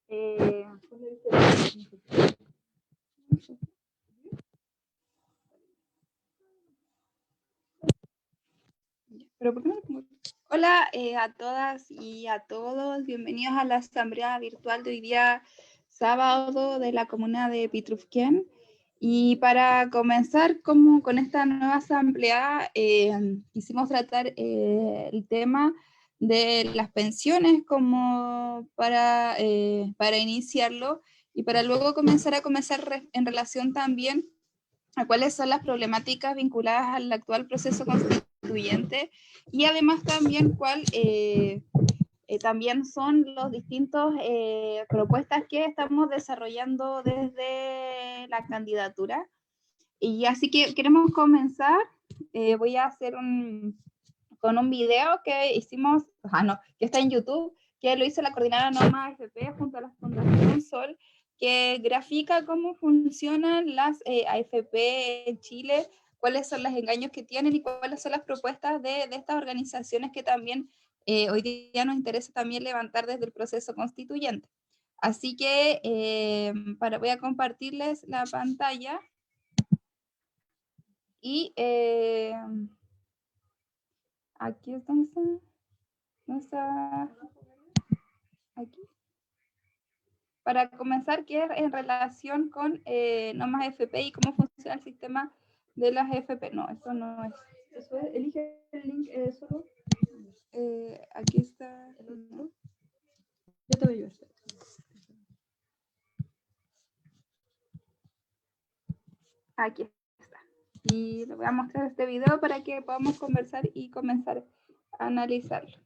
Eh, Pero ¿por qué no lo pongo? Hola a todas y a todos, bienvenidos a la asamblea virtual de hoy día sábado de la comuna de Pitrufquén. Y para comenzar con esta nueva asamblea, quisimos tratar el tema de las pensiones como para iniciarlo y para luego comenzar en relación también a cuáles son las problemáticas vinculadas al actual proceso constituyente y además también también son los distintos propuestas que estamos desarrollando desde la candidatura. Y así que queremos comenzar. Voy a hacer con un video que hicimos, que está en YouTube, que lo hizo la coordinadora Norma AFP junto a la Fundación Sol, que grafica cómo funcionan las AFP en Chile, cuáles son los engaños que tienen y cuáles son las propuestas de estas organizaciones que también hoy día nos interesa también levantar desde el proceso constituyente. Así que voy a compartirles la pantalla y aquí está, ¿dónde está? Aquí. Para comenzar, ¿qué es en relación con normas FP y cómo funciona el sistema de las FP? No, eso no es. Eso es, elige el link solo. Aquí está. No. Yo te voy a ayudar. Aquí está. Y les voy a mostrar este video para que podamos conversar y comenzar a analizarlo.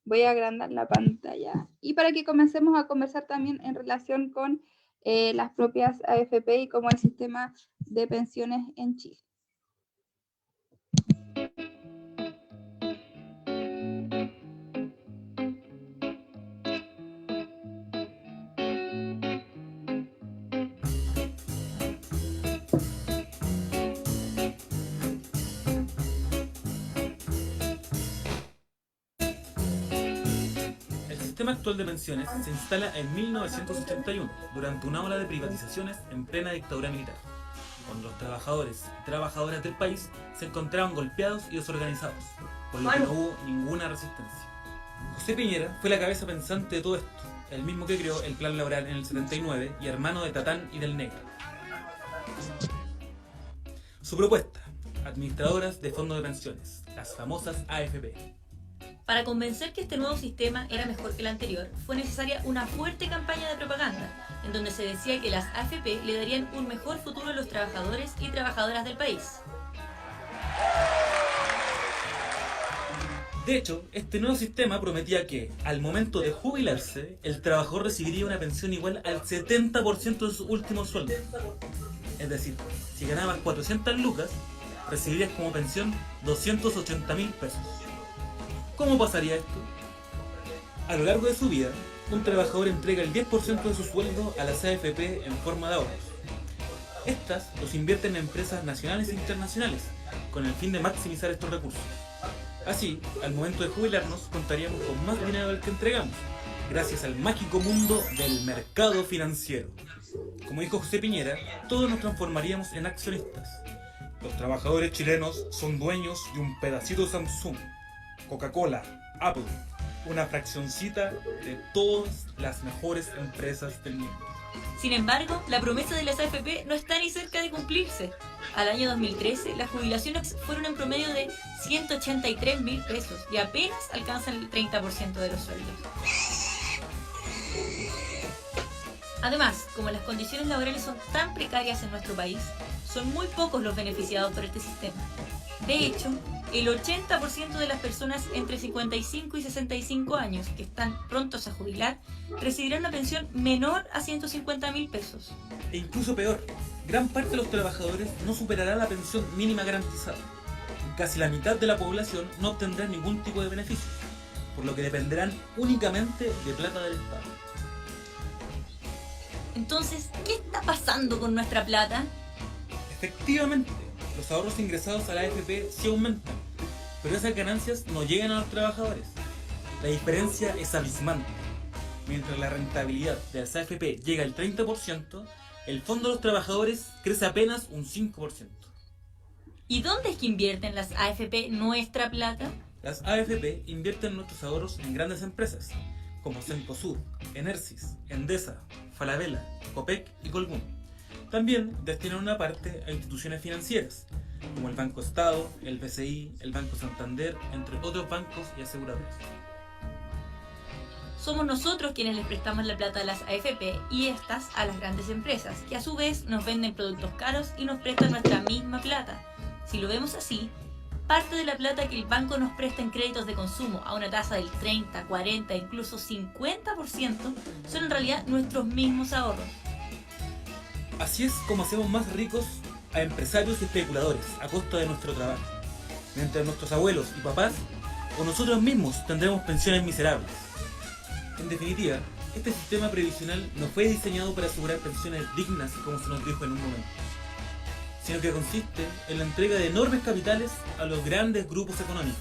Voy a agrandar la pantalla. Y para que comencemos a conversar también en relación con las propias AFP y cómo el sistema de pensiones en Chile. El sistema actual de pensiones se instala en 1981, durante una ola de privatizaciones en plena dictadura militar, cuando los trabajadores y trabajadoras del país se encontraban golpeados y desorganizados, por lo que no hubo ninguna resistencia. José Piñera fue la cabeza pensante de todo esto, el mismo que creó el Plan Laboral en el 79 y hermano de Tatán y del Negro. Su propuesta: administradoras de fondos de pensiones, las famosas AFP. Para convencer que este nuevo sistema era mejor que el anterior, fue necesaria una fuerte campaña de propaganda, en donde se decía que las AFP le darían un mejor futuro a los trabajadores y trabajadoras del país. De hecho, este nuevo sistema prometía que, al momento de jubilarse, el trabajador recibiría una pensión igual al 70% de su último sueldo. Es decir, si ganabas 400 lucas, recibirías como pensión 280.000 pesos. ¿Cómo pasaría esto? A lo largo de su vida, un trabajador entrega el 10% de su sueldo a las AFP en forma de ahorros. Estas los invierten en empresas nacionales e internacionales, con el fin de maximizar estos recursos. Así, al momento de jubilarnos, contaríamos con más dinero del que entregamos, gracias al mágico mundo del mercado financiero. Como dijo José Piñera, todos nos transformaríamos en accionistas. Los trabajadores chilenos son dueños de un pedacito de Samsung, Coca-Cola, Apple, una fraccioncita de todas las mejores empresas del mundo. Sin embargo, la promesa de las AFP no está ni cerca de cumplirse. Al año 2013, las jubilaciones fueron en promedio de 183.000 pesos y apenas alcanzan el 30% de los sueldos. Además, como las condiciones laborales son tan precarias en nuestro país, son muy pocos los beneficiados por este sistema. De hecho, el 80% de las personas entre 55 y 65 años que están prontos a jubilar recibirán una pensión menor a 150.000 pesos. E incluso peor, gran parte de los trabajadores no superará la pensión mínima garantizada. Casi la mitad de la población no obtendrá ningún tipo de beneficio, por lo que dependerán únicamente de plata del Estado. Entonces, ¿qué está pasando con nuestra plata? Efectivamente, los ahorros ingresados a la AFP sí aumentan, pero esas ganancias no llegan a los trabajadores. La diferencia es abismante. mientras la rentabilidad de las AFP llega al 30%, el fondo de los trabajadores crece apenas un 5%. ¿Y dónde es que invierten las AFP nuestra plata? Las AFP invierten nuestros ahorros en grandes empresas, como Cencosud, Enersys, Endesa, Falabella, Copec y Colbún. También destinan una parte a instituciones financieras, como el Banco Estado, el BCI, el Banco Santander, entre otros bancos y aseguradoras. Somos nosotros quienes les prestamos la plata a las AFP y estas a las grandes empresas, que a su vez nos venden productos caros y nos prestan nuestra misma plata. Si lo vemos así, parte de la plata que el banco nos presta en créditos de consumo a una tasa del 30, 40, incluso 50% son en realidad nuestros mismos ahorros. Así es como hacemos más ricos a empresarios y especuladores a costa de nuestro trabajo, mientras nuestros abuelos y papás o nosotros mismos tendremos pensiones miserables. En definitiva, este sistema previsional no fue diseñado para asegurar pensiones dignas, como se nos dijo en un momento, sino que consiste en la entrega de enormes capitales a los grandes grupos económicos,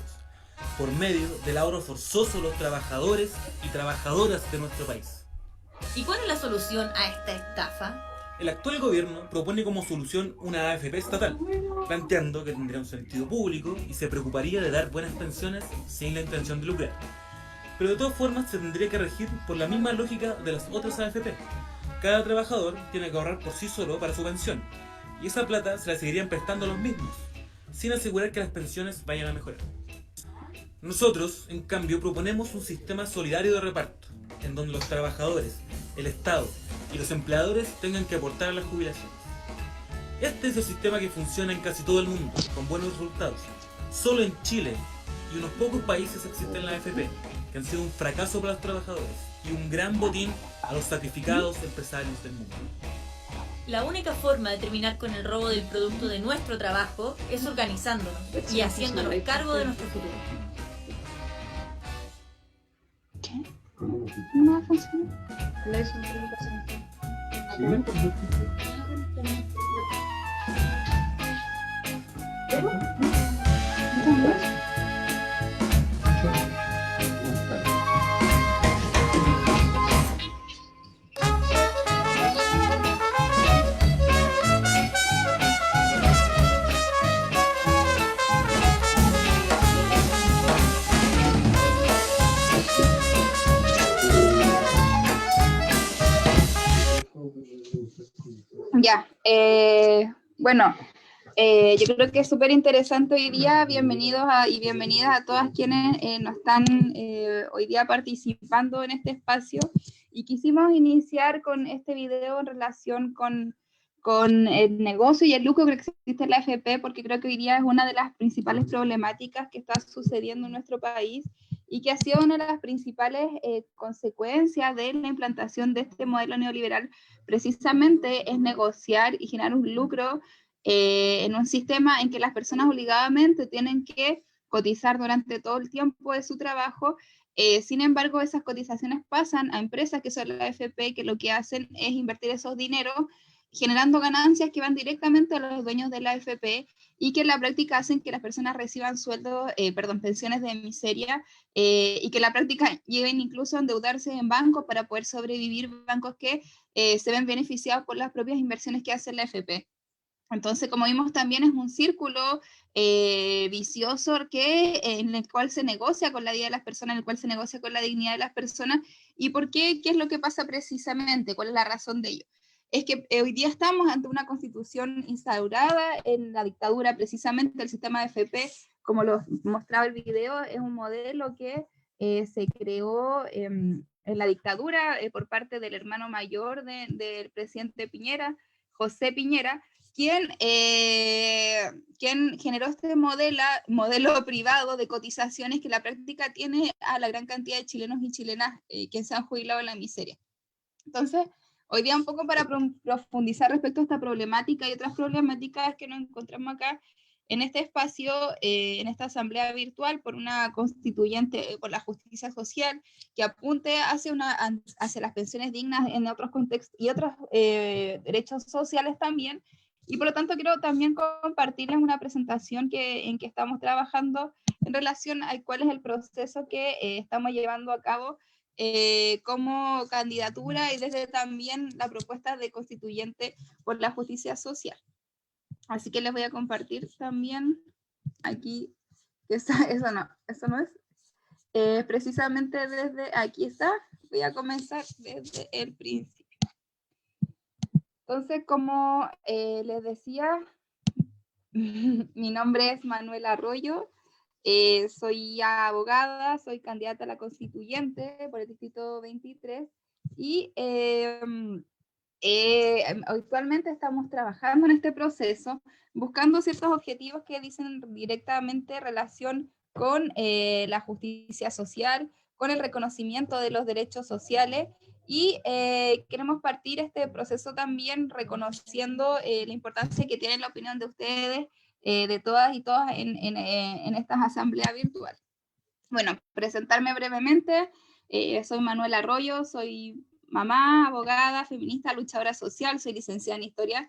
por medio del ahorro forzoso de los trabajadores y trabajadoras de nuestro país. ¿Y cuál es la solución a esta estafa? El actual gobierno propone como solución una AFP estatal, planteando que tendría un sentido público y se preocuparía de dar buenas pensiones sin la intención de lucrar. Pero de todas formas se tendría que regir por la misma lógica de las otras AFP. Cada trabajador tiene que ahorrar por sí solo para su pensión, y esa plata se la seguirían prestando a los mismos, sin asegurar que las pensiones vayan a mejorar. Nosotros, en cambio, proponemos un sistema solidario de reparto, en donde los trabajadores, el Estado y los empleadores tengan que aportar a las jubilaciones. Este es el sistema que funciona en casi todo el mundo, con buenos resultados. Solo en Chile y unos pocos países existen las AFP, que han sido un fracaso para los trabajadores y un gran botín a los sacrificados empresarios del mundo. La única forma de terminar con el robo del producto de nuestro trabajo es organizándonos y haciéndonos cargo de nuestro futuro. ¿Qué? ¿No va a funcionar? Ya, bueno, yo creo que es súper interesante hoy día. Bienvenidos y bienvenidas a todas quienes nos están hoy día participando en este espacio. Y quisimos iniciar con este video en relación con el negocio y el lucro que existe en la AFP, porque creo que hoy día es una de las principales problemáticas que está sucediendo en nuestro país y que ha sido una de las principales consecuencias de la implantación de este modelo neoliberal. Precisamente es negociar y generar un lucro en un sistema en que las personas obligadamente tienen que cotizar durante todo el tiempo de su trabajo. Sin embargo, esas cotizaciones pasan a empresas que son la AFP, que lo que hacen es invertir esos dineros generando ganancias que van directamente a los dueños de la AFP y que en la práctica hacen que las personas reciban pensiones de miseria y que en la práctica lleguen incluso a endeudarse en bancos para poder sobrevivir, bancos que se ven beneficiados por las propias inversiones que hace la AFP. Entonces, como vimos, también es un círculo vicioso en el cual se negocia con la vida de las personas, en el cual se negocia con la dignidad de las personas. ¿Y por qué? ¿Qué es lo que pasa precisamente? ¿Cuál es la razón de ello? Es que hoy día estamos ante una constitución instaurada en la dictadura. Precisamente el sistema de AFP, como lo mostraba el video, es un modelo que se creó en la dictadura por parte del hermano mayor del presidente Piñera, José Piñera, quien generó este modelo privado de cotizaciones que en la práctica tiene a la gran cantidad de chilenos y chilenas que se han jubilado en la miseria. Entonces, hoy día un poco para profundizar respecto a esta problemática y otras problemáticas que nos encontramos acá en este espacio, en esta asamblea virtual por una constituyente, por la justicia social, que apunte hacia las pensiones dignas en otros contextos y otros derechos sociales también. Y por lo tanto quiero también compartirles una presentación en que estamos trabajando en relación a cuál es el proceso que estamos llevando a cabo como candidatura y desde también la propuesta de constituyente por la justicia social. Así que les voy a compartir también aquí, eso no es, precisamente desde, aquí está, voy a comenzar desde el principio. Entonces, como les decía, mi nombre es Manuela Arroyo, soy abogada, soy candidata a la constituyente por el distrito 23 y actualmente estamos trabajando en este proceso, buscando ciertos objetivos que dicen directamente relación con la justicia social, con el reconocimiento de los derechos sociales y queremos partir este proceso también reconociendo la importancia que tiene la opinión de ustedes, de todas y todas en estas asambleas virtuales. Bueno, presentarme brevemente, soy Manuela Arroyo, soy mamá, abogada, feminista, luchadora social, soy licenciada en Historia,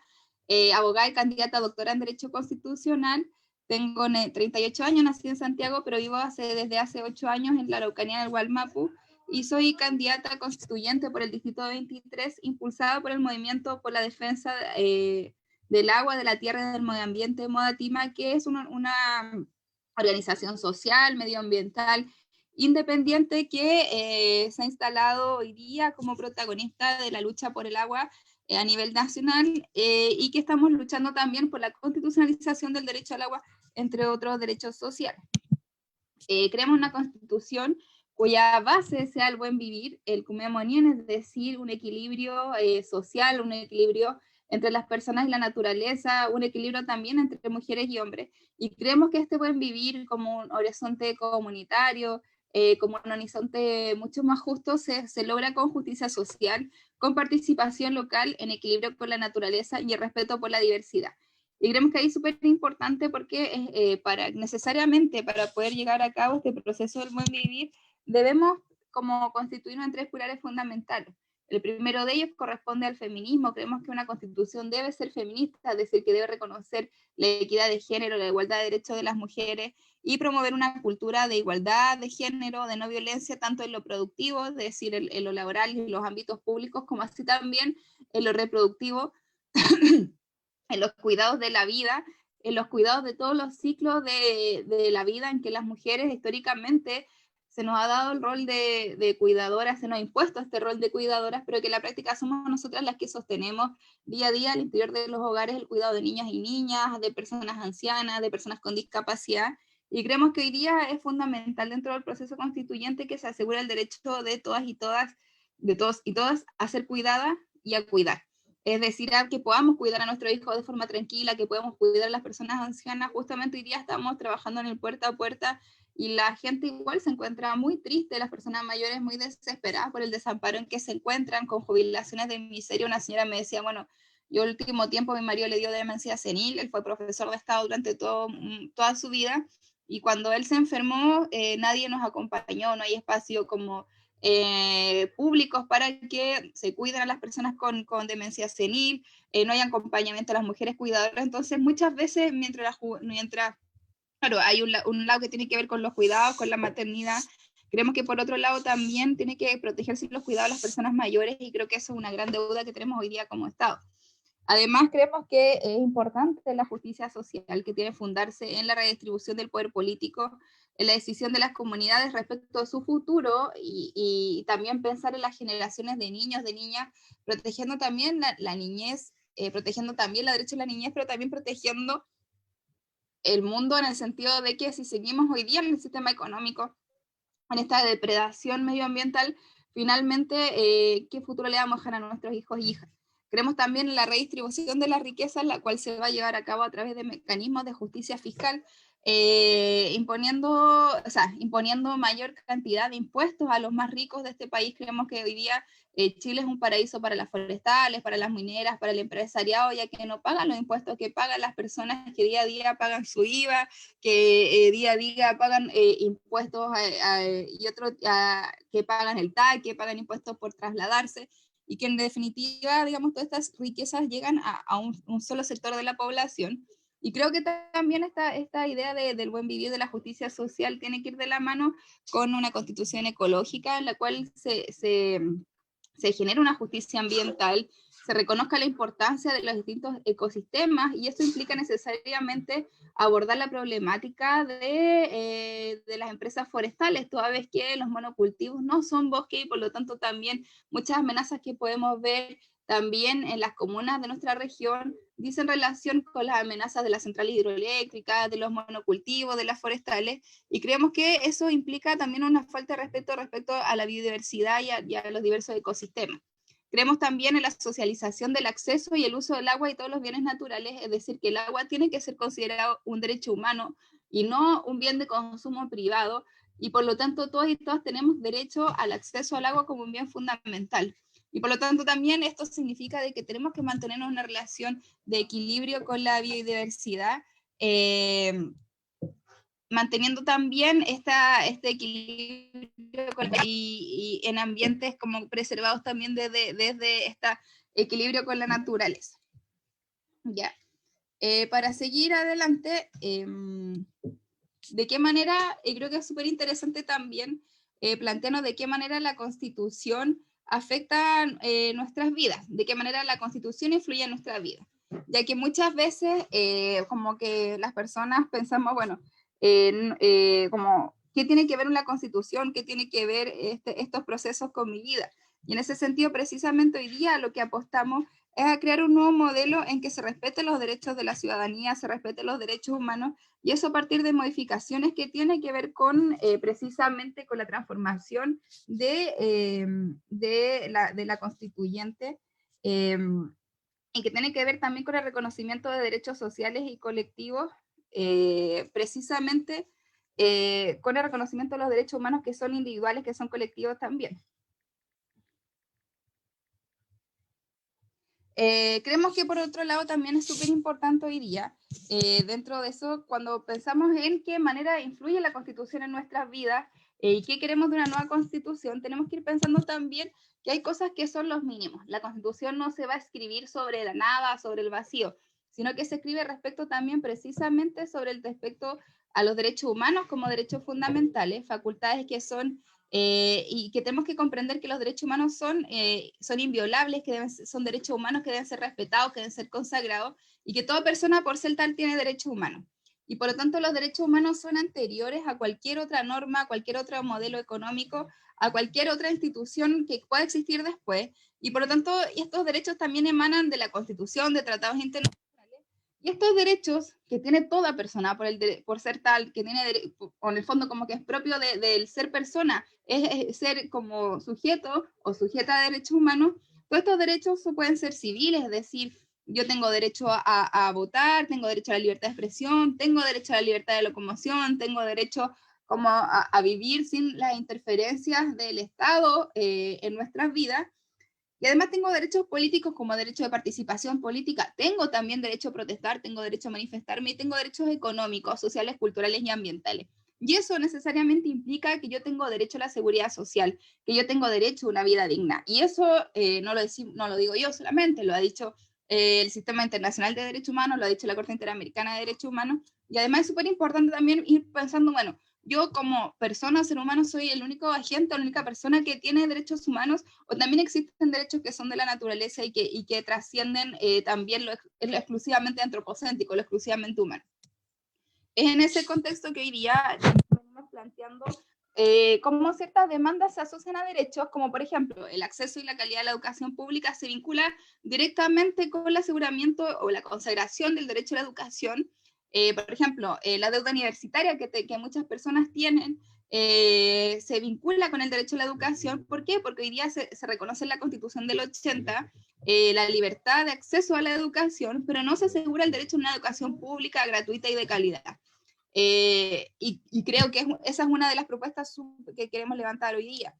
abogada y candidata a doctora en Derecho Constitucional, tengo 38 años, nací en Santiago, pero vivo desde hace 8 años en la Araucanía del Gualmapu, y soy candidata constituyente por el Distrito 23, impulsada por el Movimiento por la Defensa del Agua, de la Tierra y del Medio Ambiente, Modatima, que es una organización social, medioambiental, independiente que se ha instalado hoy día como protagonista de la lucha por el agua a nivel nacional y que estamos luchando también por la constitucionalización del derecho al agua, entre otros derechos sociales. Creemos una constitución cuya base sea el buen vivir, el kumemonien, es decir, un equilibrio social, un equilibrio entre las personas y la naturaleza, un equilibrio también entre mujeres y hombres, y creemos que este buen vivir como un horizonte comunitario, como un horizonte mucho más justo, se logra con justicia social, con participación local, en equilibrio con la naturaleza y el respeto por la diversidad. Y creemos que ahí es súper importante porque necesariamente para poder llegar a cabo este proceso del buen vivir, debemos como constituirnos en 3 pilares fundamentales. El primero de ellos corresponde al feminismo. Creemos que una constitución debe ser feminista, es decir, que debe reconocer la equidad de género, la igualdad de derechos de las mujeres y promover una cultura de igualdad de género, de no violencia, tanto en lo productivo, es decir, en lo laboral y en los ámbitos públicos, como así también en lo reproductivo, en los cuidados de la vida, en los cuidados de todos los ciclos de la vida en que las mujeres históricamente se nos ha dado el rol de cuidadoras, se nos ha impuesto este rol de cuidadoras, pero que en la práctica somos nosotras las que sostenemos día a día al interior de los hogares el cuidado de niñas y niñas, de personas ancianas, de personas con discapacidad, y creemos que hoy día es fundamental dentro del proceso constituyente que se asegure el derecho de todas y todas, de todos y todas, a ser cuidadas y a cuidar. Es decir, a que podamos cuidar a nuestros hijos de forma tranquila, que podamos cuidar a las personas ancianas. Justamente hoy día estamos trabajando en el puerta a puerta y la gente igual se encuentra muy triste, las personas mayores muy desesperadas por el desamparo en que se encuentran, con jubilaciones de miseria. Una señora me decía, bueno, yo el último tiempo mi marido le dio demencia senil, él fue profesor de Estado durante toda su vida, y cuando él se enfermó, nadie nos acompañó, no hay espacio como públicos para que se cuiden a las personas con demencia senil, no hay acompañamiento a las mujeres cuidadoras. Entonces muchas veces mientras claro, hay un lado que tiene que ver con los cuidados, con la maternidad, creemos que por otro lado también tiene que protegerse los cuidados de las personas mayores, y creo que eso es una gran deuda que tenemos hoy día como Estado. Además, creemos que es importante la justicia social, que tiene que fundarse en la redistribución del poder político, en la decisión de las comunidades respecto a su futuro, y también pensar en las generaciones de niños, de niñas, protegiendo también la niñez, protegiendo también la derecha de la niñez, pero también protegiendo el mundo en el sentido de que si seguimos hoy día en el sistema económico, en esta depredación medioambiental, finalmente, ¿qué futuro le vamos a dejar a nuestros hijos e hijas? Creemos también en la redistribución de la riqueza, la cual se va a llevar a cabo a través de mecanismos de justicia fiscal, imponiendo mayor cantidad de impuestos a los más ricos de este país. Creemos que hoy día Chile es un paraíso para las forestales, para las mineras, para el empresariado, ya que no pagan los impuestos que pagan las personas que día a día pagan su IVA, que día a día pagan impuestos y otros que pagan el TAC, que pagan impuestos por trasladarse, y que en definitiva, digamos, todas estas riquezas llegan a un solo sector de la población. Y creo que también esta idea del buen vivir, de la justicia social, tiene que ir de la mano con una constitución ecológica en la cual se genera una justicia ambiental, se reconozca la importancia de los distintos ecosistemas, y eso implica necesariamente abordar la problemática de las empresas forestales, toda vez que los monocultivos no son bosque, y por lo tanto también muchas amenazas que podemos ver también en las comunas de nuestra región dicen relación con las amenazas de la central hidroeléctrica, de los monocultivos, de las forestales, y creemos que eso implica también una falta de respeto respecto a la biodiversidad y a los diversos ecosistemas. Creemos también en la socialización del acceso y el uso del agua y todos los bienes naturales, es decir, que el agua tiene que ser considerado un derecho humano y no un bien de consumo privado, y por lo tanto todos y todas tenemos derecho al acceso al agua como un bien fundamental. Y por lo tanto también esto significa de que tenemos que mantener una relación de equilibrio con la biodiversidad, manteniendo también este equilibrio y en ambientes como preservados también desde este equilibrio con la naturaleza. Ya. Para seguir adelante, ¿de qué manera? Creo que es súper interesante también plantearnos de qué manera la Constitución afecta nuestras vidas, de qué manera la Constitución influye en nuestra vida, ya que muchas veces como que las personas pensamos, bueno, como, ¿qué tiene que ver una Constitución? ¿Qué tiene que ver estos procesos con mi vida? Y en ese sentido, precisamente hoy día lo que apostamos es a crear un nuevo modelo en que se respeten los derechos de la ciudadanía, se respeten los derechos humanos, y eso a partir de modificaciones que tiene que ver con precisamente con la transformación de la constituyente, y que tiene que ver también con el reconocimiento de derechos sociales y colectivos, precisamente con el reconocimiento de los derechos humanos que son individuales, que son colectivos también. Creemos que por otro lado también es súper importante hoy día, dentro de eso, cuando pensamos en qué manera influye la Constitución en nuestras vidas y qué queremos de una nueva Constitución, tenemos que ir pensando también que hay cosas que son los mínimos. La Constitución no se va a escribir sobre la nada, sobre el vacío, sino que se escribe respecto también precisamente sobre el respecto a los derechos humanos como derechos fundamentales, facultades que son y que tenemos que comprender que los derechos humanos son inviolables, que son derechos humanos que deben ser respetados, que deben ser consagrados, y que toda persona por ser tal tiene derechos humanos. Y por lo tanto los derechos humanos son anteriores a cualquier otra norma, a cualquier otro modelo económico, a cualquier otra institución que pueda existir después, y por lo tanto estos derechos también emanan de la Constitución, de tratados internacionales. Y estos derechos que tiene toda persona por ser tal, que tiene, o en el fondo como que es propio del ser persona, es ser como sujeto o sujeta de derechos humanos, todos estos derechos pueden ser civiles, es decir, yo tengo derecho a votar, tengo derecho a la libertad de expresión, tengo derecho a la libertad de locomoción, tengo derecho como a vivir sin las interferencias del Estado en nuestras vidas. Y además tengo derechos políticos como derecho de participación política, tengo también derecho a protestar, tengo derecho a manifestarme, y tengo derechos económicos, sociales, culturales y ambientales. Y eso necesariamente implica que yo tengo derecho a la seguridad social, que yo tengo derecho a una vida digna. Y eso no lo digo yo solamente, lo ha dicho el Sistema Internacional de Derechos Humanos, lo ha dicho la Corte Interamericana de Derechos Humanos, y además es súper importante también ir pensando, bueno, yo como persona, ser humano, soy el único agente, la única persona que tiene derechos humanos, o también existen derechos que son de la naturaleza y que trascienden también lo exclusivamente antropocéntrico, lo exclusivamente humano. Es en ese contexto que hoy día estamos planteando cómo ciertas demandas se asocian a derechos, como por ejemplo el acceso y la calidad de la educación pública se vincula directamente con el aseguramiento o la consagración del derecho a la educación. Por ejemplo, la deuda universitaria que muchas personas tienen se vincula con el derecho a la educación. ¿Por qué? Porque hoy día se reconoce en la Constitución del 80 la libertad de acceso a la educación, pero no se asegura el derecho a una educación pública, gratuita y de calidad. Y creo que esa es una de las propuestas que queremos levantar hoy día.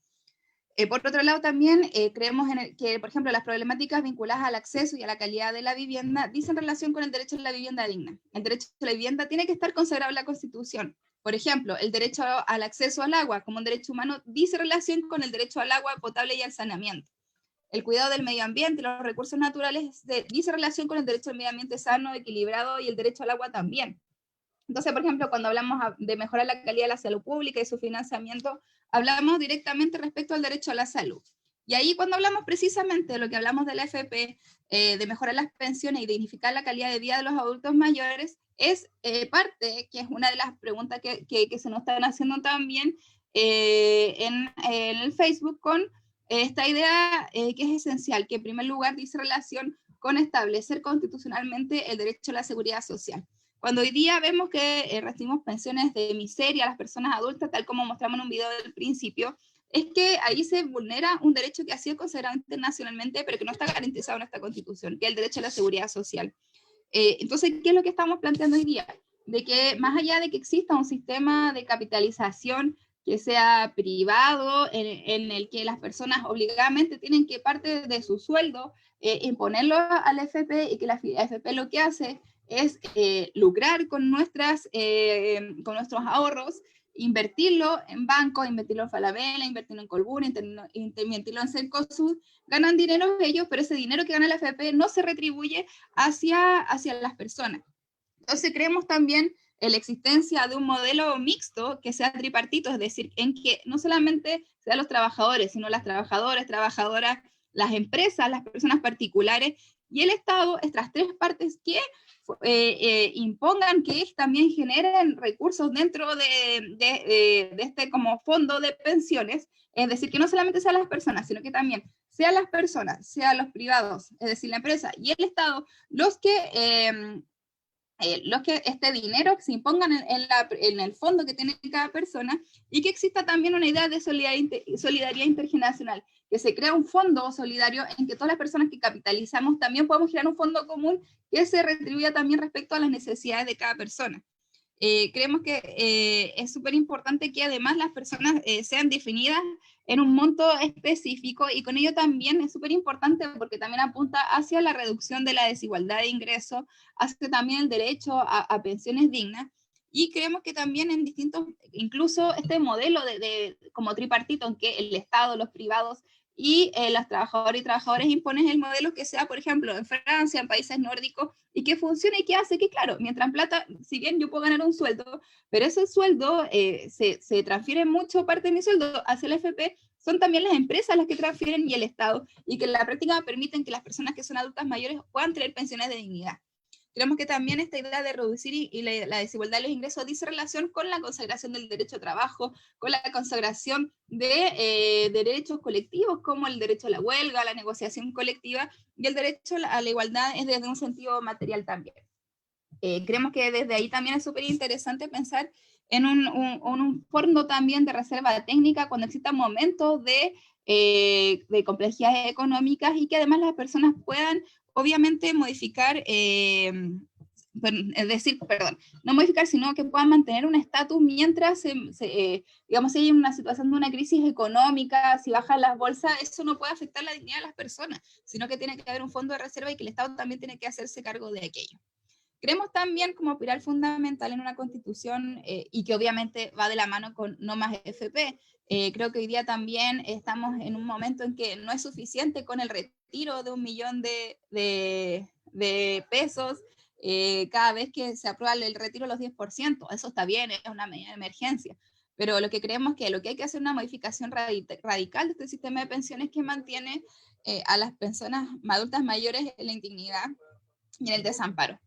Por otro lado, también creemos que, por ejemplo, las problemáticas vinculadas al acceso y a la calidad de la vivienda dicen relación con el derecho a la vivienda digna. El derecho a la vivienda tiene que estar consagrado en la Constitución. Por ejemplo, el derecho al acceso al agua como un derecho humano dice relación con el derecho al agua potable y al saneamiento. el cuidado del medio ambiente y los recursos naturales dice relación con el derecho al medio ambiente sano, equilibrado y el derecho al agua también. Entonces, por ejemplo, cuando hablamos de mejorar la calidad de la salud pública y su financiamiento, hablamos directamente respecto al derecho a la salud. Y ahí cuando hablamos precisamente de lo que hablamos de la AFP, de mejorar las pensiones y dignificar la calidad de vida de los adultos mayores, es parte, que es una de las preguntas que se nos están haciendo también en el Facebook con esta idea que es esencial, que en primer lugar dice relación con establecer constitucionalmente el derecho a la seguridad social. Cuando hoy día vemos que recibimos pensiones de miseria a las personas adultas, tal como mostramos en un video del principio, es que ahí se vulnera un derecho que ha sido consagrado internacionalmente, pero que no está garantizado en esta Constitución, que es el derecho a la seguridad social. Entonces, ¿qué es lo que estamos planteando hoy día? De que más allá de que exista un sistema de capitalización que sea privado, en el que las personas obligadamente tienen que parte de su sueldo imponerlo a la AFP, y que la AFP lo que hace es lucrar con nuestros ahorros, invertirlo en bancos, invertirlo en Falabella, invertirlo en Colbún, invertirlo en Cencosud, ganan dinero ellos, pero ese dinero que gana la AFP no se retribuye hacia las personas. Entonces creemos también en la existencia de un modelo mixto que sea tripartito, es decir, en que no solamente sean los trabajadores, sino las trabajadoras, las empresas, las personas particulares y el Estado, estas tres partes que impongan que también generen recursos dentro de este como fondo de pensiones, es decir, que no solamente sean las personas, sino que también sean las personas, sean los privados, es decir, la empresa y el Estado, los que este dinero se impongan en el fondo que tiene cada persona, y que exista también una idea de solidaridad intergeneracional, que se crea un fondo solidario en que todas las personas que capitalizamos también podamos crear un fondo común que se retribuya también respecto a las necesidades de cada persona. Creemos que es súper importante que además las personas sean definidas en un monto específico, y con ello también es súper importante porque también apunta hacia la reducción de la desigualdad de ingresos, hacia también el derecho a pensiones dignas, y creemos que también en distintos, incluso este modelo como tripartito, en que el Estado, los privados y los trabajadores y trabajadoras imponen el modelo que sea, por ejemplo, en Francia, en países nórdicos, y que funcione y que hace que, claro, mientras en plata, si bien yo puedo ganar un sueldo, pero ese sueldo se transfiere mucho parte de mi sueldo hacia el FP, son también las empresas las que transfieren y el Estado, y que en la práctica permiten que las personas que son adultas mayores puedan tener pensiones de dignidad. Creemos que también esta idea de reducir la desigualdad de los ingresos dice relación con la consagración del derecho a trabajo, con la consagración de derechos colectivos como el derecho a la huelga, a la negociación colectiva, y el derecho a la igualdad es desde un sentido material también. Creemos que desde ahí también es súper interesante pensar en un fondo también de reserva técnica cuando existan momentos de complejidades económicas, y que además las personas puedan obviamente modificar, no modificar, sino que puedan mantener un estatus mientras, digamos, si hay una situación de una crisis económica, si bajan las bolsas, eso no puede afectar la dignidad de las personas, sino que tiene que haber un fondo de reserva y que el Estado también tiene que hacerse cargo de aquello. Creemos también como pilar fundamental en una constitución, y que obviamente va de la mano con no más FP. Creo que hoy día también estamos en un momento en que no es suficiente con el retiro de 1 millón de pesos cada vez que se aprueba el retiro de los 10%. Eso está bien, es una medida de emergencia. Pero lo que creemos que lo que hay que hacer es una modificación radical de este sistema de pensiones que mantiene a las personas adultas mayores en la indignidad y en el desamparo.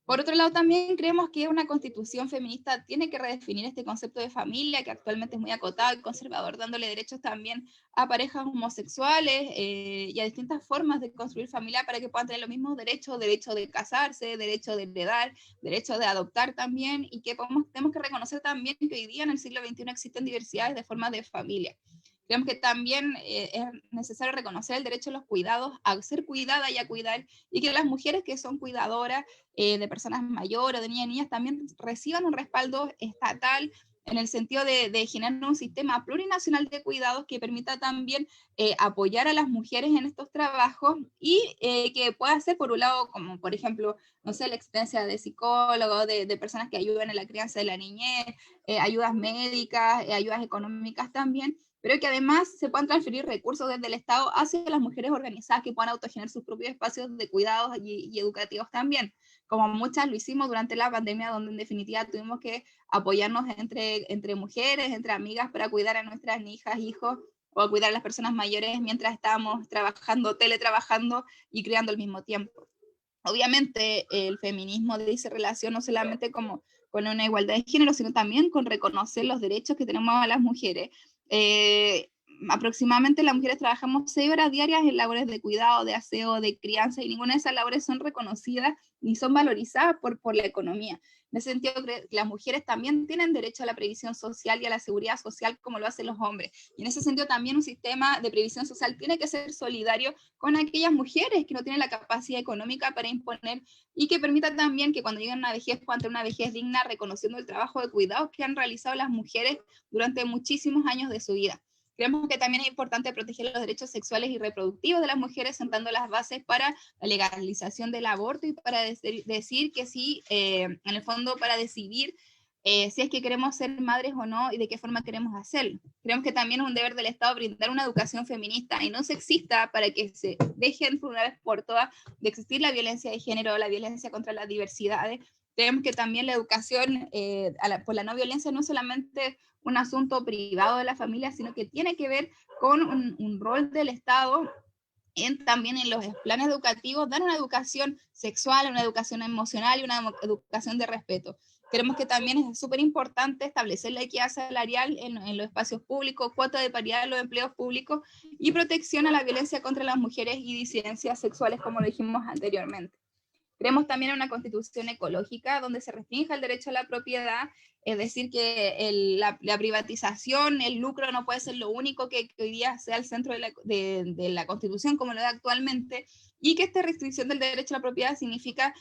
Por otro lado, también creemos que una constitución feminista tiene que redefinir este concepto de familia, que actualmente es muy acotado y conservador, dándole derechos también a parejas homosexuales y a distintas formas de construir familia para que puedan tener los mismos derechos, derecho de casarse, derecho de heredar, derecho de adoptar también, y que tenemos que reconocer también que hoy día en el siglo XXI existen diversidades de formas de familia. Creemos que también es necesario reconocer el derecho a los cuidados, a ser cuidada y a cuidar, y que las mujeres que son cuidadoras de personas mayores, de niñas y niñas, también reciban un respaldo estatal en el sentido de generar un sistema plurinacional de cuidados que permita también apoyar a las mujeres en estos trabajos, y que pueda ser, por un lado, como por ejemplo, no sé, la existencia de psicólogos, de personas que ayudan en la crianza de la niñez, ayudas médicas, ayudas económicas también, pero que además se puedan transferir recursos desde el Estado hacia las mujeres organizadas que puedan autogenerar sus propios espacios de cuidados y educativos también, como muchas lo hicimos durante la pandemia, donde en definitiva tuvimos que apoyarnos entre mujeres, entre amigas, para cuidar a nuestras hijas, hijos, o a cuidar a las personas mayores mientras estábamos trabajando, teletrabajando y creando al mismo tiempo. Obviamente el feminismo dice relación no solamente como con una igualdad de género, sino también con reconocer los derechos que tenemos a las mujeres. Aproximadamente las mujeres trabajamos 6 horas diarias en labores de cuidado, de aseo, de crianza, y ninguna de esas labores son reconocidas ni son valorizadas por la economía. En ese sentido, creo que las mujeres también tienen derecho a la previsión social y a la seguridad social como lo hacen los hombres. Y en ese sentido también un sistema de previsión social tiene que ser solidario con aquellas mujeres que no tienen la capacidad económica para imponer, y que permita también que cuando lleguen a una vejez puedan tener una vejez digna, reconociendo el trabajo de cuidados que han realizado las mujeres durante muchísimos años de su vida. Creemos que también es importante proteger los derechos sexuales y reproductivos de las mujeres, sentando las bases para la legalización del aborto y para decir que sí, en el fondo para decidir si es que queremos ser madres o no y de qué forma queremos hacerlo. Creemos que también es un deber del Estado brindar una educación feminista y no sexista para que se dejen por una vez por todas de existir la violencia de género, la violencia contra las diversidades. Creemos que también la educación por la no violencia no es solamente un asunto privado de la familia, sino que tiene que ver con un rol del Estado también en los planes educativos, dar una educación sexual, una educación emocional y una educación de respeto. Creemos que también es súper importante establecer la equidad salarial en los espacios públicos, cuota de paridad en los empleos públicos y protección a la violencia contra las mujeres y disidencias sexuales, como lo dijimos anteriormente. Creemos también en una constitución ecológica donde se restrinja el derecho a la propiedad, es decir, que la privatización, el lucro no puede ser lo único que hoy día sea el centro de la constitución como lo es actualmente, y que esta restricción del derecho a la propiedad significa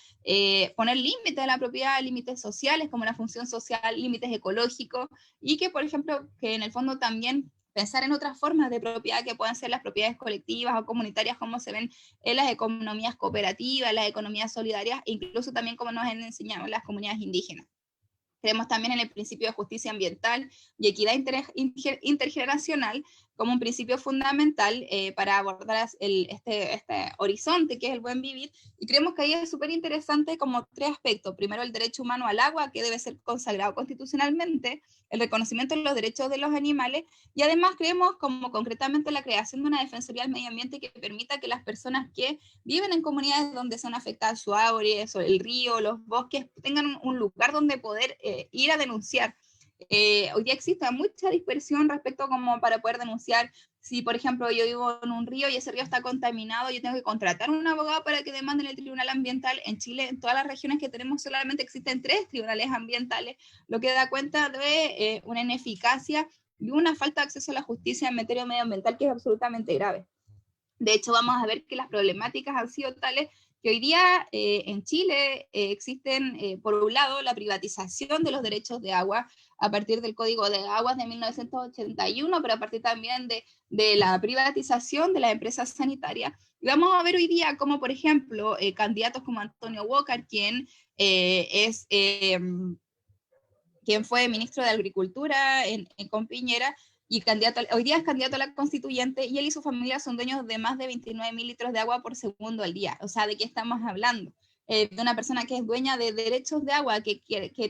poner límites a la propiedad, límites sociales como la función social, límites ecológicos, y que, por ejemplo, que en el fondo también pensar en otras formas de propiedad que puedan ser las propiedades colectivas o comunitarias, como se ven en las economías cooperativas, las economías solidarias, e incluso también como nos han enseñado las comunidades indígenas. Creemos también en el principio de justicia ambiental y equidad intergeneracional como un principio fundamental para abordar este horizonte que es el buen vivir, y creemos que ahí es súper interesante como 3 aspectos. Primero, el derecho humano al agua, que debe ser consagrado constitucionalmente, el reconocimiento de los derechos de los animales, y además creemos como concretamente la creación de una defensoría del medio ambiente que permita que las personas que viven en comunidades donde son afectadas su agua, el río, los bosques, tengan un lugar donde poder ir a denunciar. Hoy día existe mucha dispersión respecto como para poder denunciar. Si, por ejemplo, yo vivo en un río y ese río está contaminado, yo tengo que contratar a un abogado para que demande en el tribunal ambiental. En Chile, en todas las regiones que tenemos, solamente existen 3 tribunales ambientales, lo que da cuenta de una ineficacia y una falta de acceso a la justicia en materia medioambiental que es absolutamente grave. De hecho, vamos a ver que las problemáticas han sido tales que hoy día en Chile existen, por un lado, la privatización de los derechos de agua a partir del Código de Aguas de 1981, pero a partir también de la privatización de las empresas sanitarias. Y vamos a ver hoy día cómo, por ejemplo, candidatos como Antonio Walker, quien fue ministro de Agricultura con Piñera, y hoy día es candidato a la constituyente, y él y su familia son dueños de más de 29.000 litros de agua por segundo al día. O sea, ¿de qué estamos hablando? De una persona que es dueña de derechos de agua, que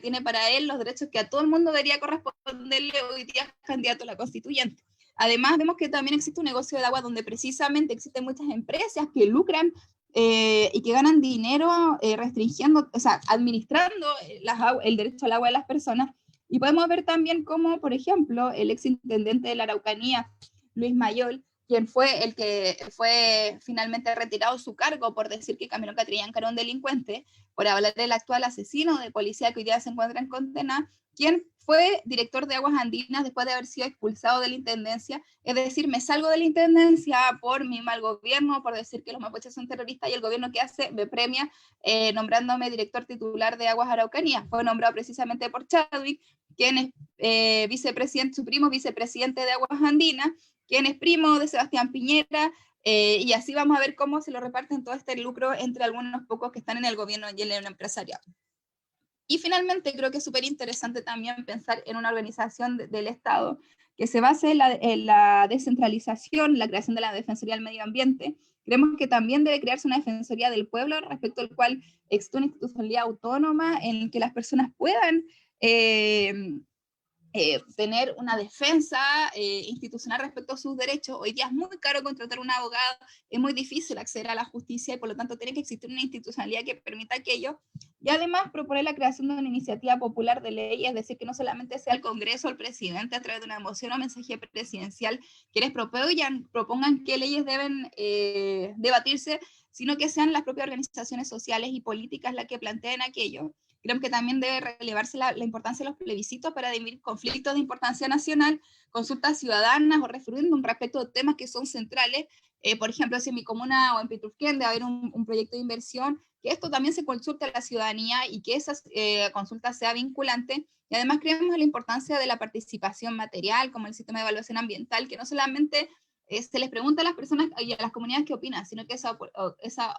tiene para él los derechos que a todo el mundo debería corresponderle, hoy día es candidato a la constituyente. Además, vemos que también existe un negocio de agua donde precisamente existen muchas empresas que lucran y que ganan dinero restringiendo, o sea, administrando el derecho al agua de las personas. Y podemos ver también cómo, por ejemplo, el exintendente de la Araucanía, Luis Mayol, quien fue el que fue finalmente retirado su cargo por decir que Camilo Catrillanca era un delincuente, por hablar del actual asesino de policía que hoy día se encuentra en condena, quien fue director de Aguas Andinas después de haber sido expulsado de la intendencia. Es decir, me salgo de la intendencia por mi mal gobierno, por decir que los mapuches son terroristas, y el gobierno que hace me premia nombrándome director titular de Aguas Araucanía. Fue nombrado precisamente por Chadwick, quien es vicepresidente, su primo vicepresidente de Aguas Andinas, quien es primo de Sebastián Piñera, y así vamos a ver cómo se lo reparten todo este lucro entre algunos pocos que están en el gobierno y en el empresariado. Y finalmente creo que es súper interesante también pensar en una organización del Estado que se base en la descentralización, la creación de la Defensoría del Medio Ambiente. Creemos que también debe crearse una Defensoría del Pueblo, respecto al cual existe una institucionalidad autónoma en que las personas puedan tener una defensa institucional respecto a sus derechos. Hoy día es muy caro contratar un abogado, es muy difícil acceder a la justicia y por lo tanto tiene que existir una institucionalidad que permita aquello. Y además proponer la creación de una iniciativa popular de ley, es decir, que no solamente sea el Congreso o el presidente a través de una moción o mensaje presidencial quienes propongan qué leyes deben debatirse, sino que sean las propias organizaciones sociales y políticas las que planteen aquello. Creo que también debe relevarse la importancia de los plebiscitos para dirimir conflictos de importancia nacional, consultas ciudadanas o referéndum respecto de temas que son centrales. Por ejemplo, si en mi comuna o en Pitrufquén debe haber un proyecto de inversión, que esto también se consulte a la ciudadanía y que esa consulta sea vinculante. Y además creemos en la importancia de la participación material, como el sistema de evaluación ambiental, que no solamente se les pregunta a las personas y a las comunidades qué opinan, sino que esa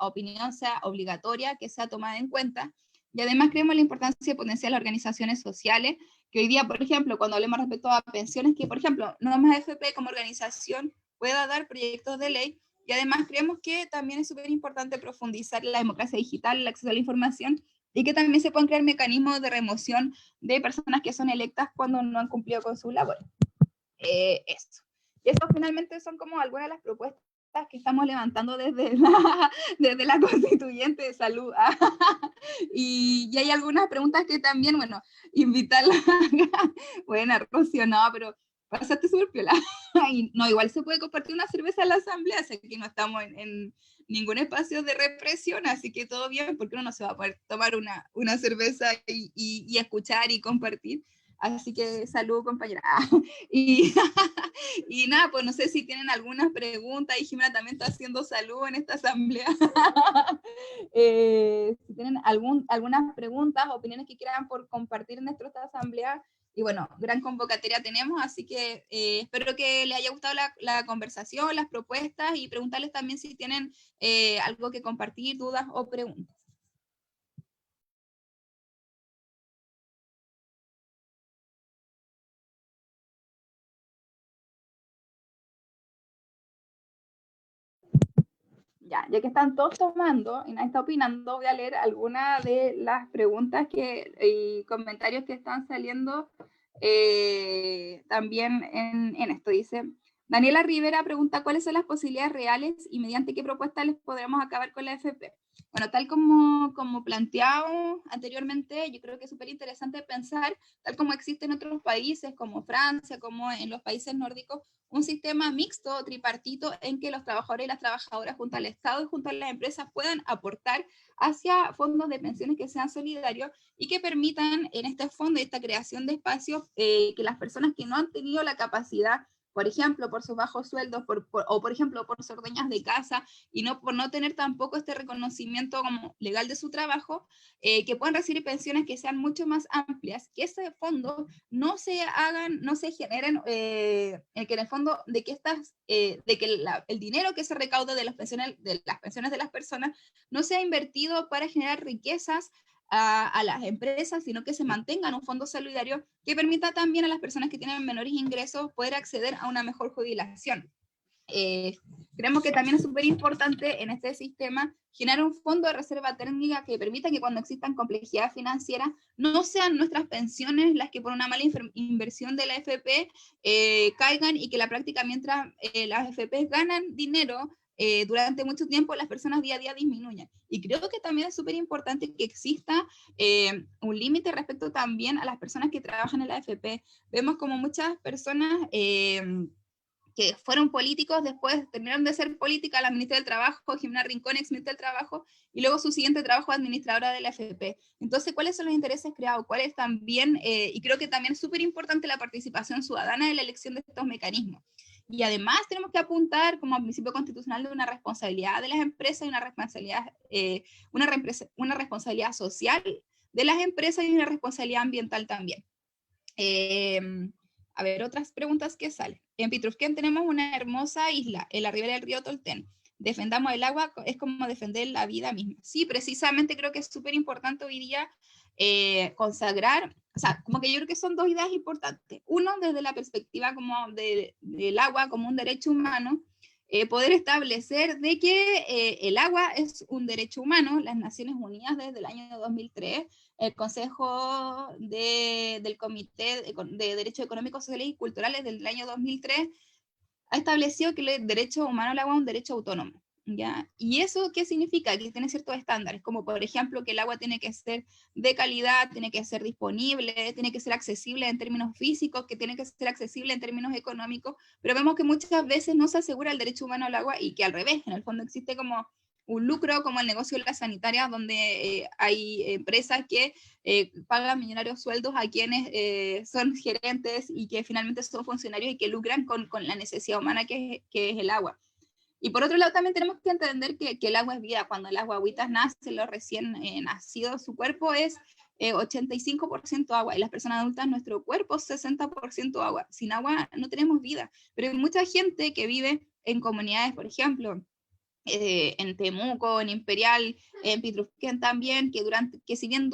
opinión sea obligatoria, que sea tomada en cuenta. Y además creemos en la importancia de potenciar las organizaciones sociales, que hoy día, por ejemplo, cuando hablemos respecto a pensiones, que por ejemplo, no más AFP como organización pueda dar proyectos de ley, y además creemos que también es súper importante profundizar en la democracia digital, el acceso a la información, y que también se puedan crear mecanismos de remoción de personas que son electas cuando no han cumplido con su labor. Eso. Y eso finalmente son como algunas de las propuestas que estamos levantando desde la constituyente de salud. Y hay algunas preguntas que también, bueno, invitarla. Bueno, Rocío, no, pero pasaste súper piola. Y no, igual se puede compartir una cerveza en la asamblea, así que no estamos en ningún espacio de represión, así que todo bien, porque uno no se va a poder tomar una cerveza y escuchar y compartir. Así que salud, compañera. Y, y nada, pues no sé si tienen algunas preguntas, y Jimena también está haciendo salud en esta asamblea. Si tienen algunas preguntas, opiniones que quieran por compartir en nuestra asamblea, y bueno, gran convocatoria tenemos, así que espero que les haya gustado la conversación, las propuestas, y preguntarles también si tienen algo que compartir, dudas o preguntas. Ya que están todos tomando y nadie está opinando, voy a leer algunas de las preguntas y comentarios que están saliendo también en esto. Dice, Daniela Rivera pregunta cuáles son las posibilidades reales y mediante qué propuestas les podremos acabar con la AFP. Bueno, tal como planteado anteriormente, yo creo que es súper interesante pensar, tal como existe en otros países como Francia, como en los países nórdicos, un sistema mixto, tripartito, en que los trabajadores y las trabajadoras junto al Estado y junto a las empresas puedan aportar hacia fondos de pensiones que sean solidarios y que permitan en este fondo y esta creación de espacios que las personas que no han tenido la capacidad, por ejemplo, por sus bajos sueldos, o por ejemplo, por ser dueñas de casa, y no por no tener tampoco este reconocimiento como legal de su trabajo, que puedan recibir pensiones que sean mucho más amplias, que ese fondo no se generen, que en el fondo de que el dinero que se recauda de las pensiones de las personas no sea invertido para generar riquezas a las empresas, sino que se mantenga en un fondo solidario que permita también a las personas que tienen menores ingresos poder acceder a una mejor jubilación. Creemos que también es súper importante en este sistema generar un fondo de reserva técnica que permita que cuando existan complejidades financieras no sean nuestras pensiones las que por una mala inversión de la AFP caigan, y que la práctica mientras las AFP ganan dinero durante mucho tiempo, las personas día a día disminuyen. Y creo que también es súper importante que exista un límite respecto también a las personas que trabajan en la AFP. Vemos como muchas personas que fueron políticos, después terminaron de ser política, la ministra del Trabajo, Jimena Rincón, ex ministra del Trabajo, y luego su siguiente trabajo administradora de la AFP. Entonces, ¿cuáles son los intereses creados? ¿Cuáles también? Y creo que también es súper importante la participación ciudadana en la elección de estos mecanismos. Y además tenemos que apuntar como principio constitucional de una responsabilidad de las empresas y una responsabilidad social de las empresas y una responsabilidad ambiental también. A ver, otras preguntas que salen. En Pitrufquén tenemos una hermosa isla, en la ribera del río Tolten. Defendamos el agua, es como defender la vida misma. Sí, precisamente creo que es súper importante hoy día consagrar o sea, como que yo creo que son dos ideas importantes. Uno, desde la perspectiva como del agua como un derecho humano, poder establecer de que el agua es un derecho humano. Las Naciones Unidas desde el año 2003, el Consejo del Comité de Derechos Económicos, Sociales y Culturales desde el año 2003 ha establecido que el derecho humano al agua es un derecho autónomo, ¿ya? ¿Y eso qué significa? Que tiene ciertos estándares, como por ejemplo que el agua tiene que ser de calidad, tiene que ser disponible, tiene que ser accesible en términos físicos, que tiene que ser accesible en términos económicos, pero vemos que muchas veces no se asegura el derecho humano al agua y que al revés, en el fondo existe como un lucro como el negocio de las sanitarias, donde hay empresas que pagan millonarios sueldos a quienes son gerentes y que finalmente son funcionarios y que lucran con la necesidad humana que es el agua. Y por otro lado también tenemos que entender que el agua es vida. Cuando las guaguitas nacen, los recién nacidos, su cuerpo es 85% agua, y las personas adultas, nuestro cuerpo es 60% agua. Sin agua no tenemos vida, pero hay mucha gente que vive en comunidades, por ejemplo, en Temuco, en Imperial, en Pitrufquén también, que si bien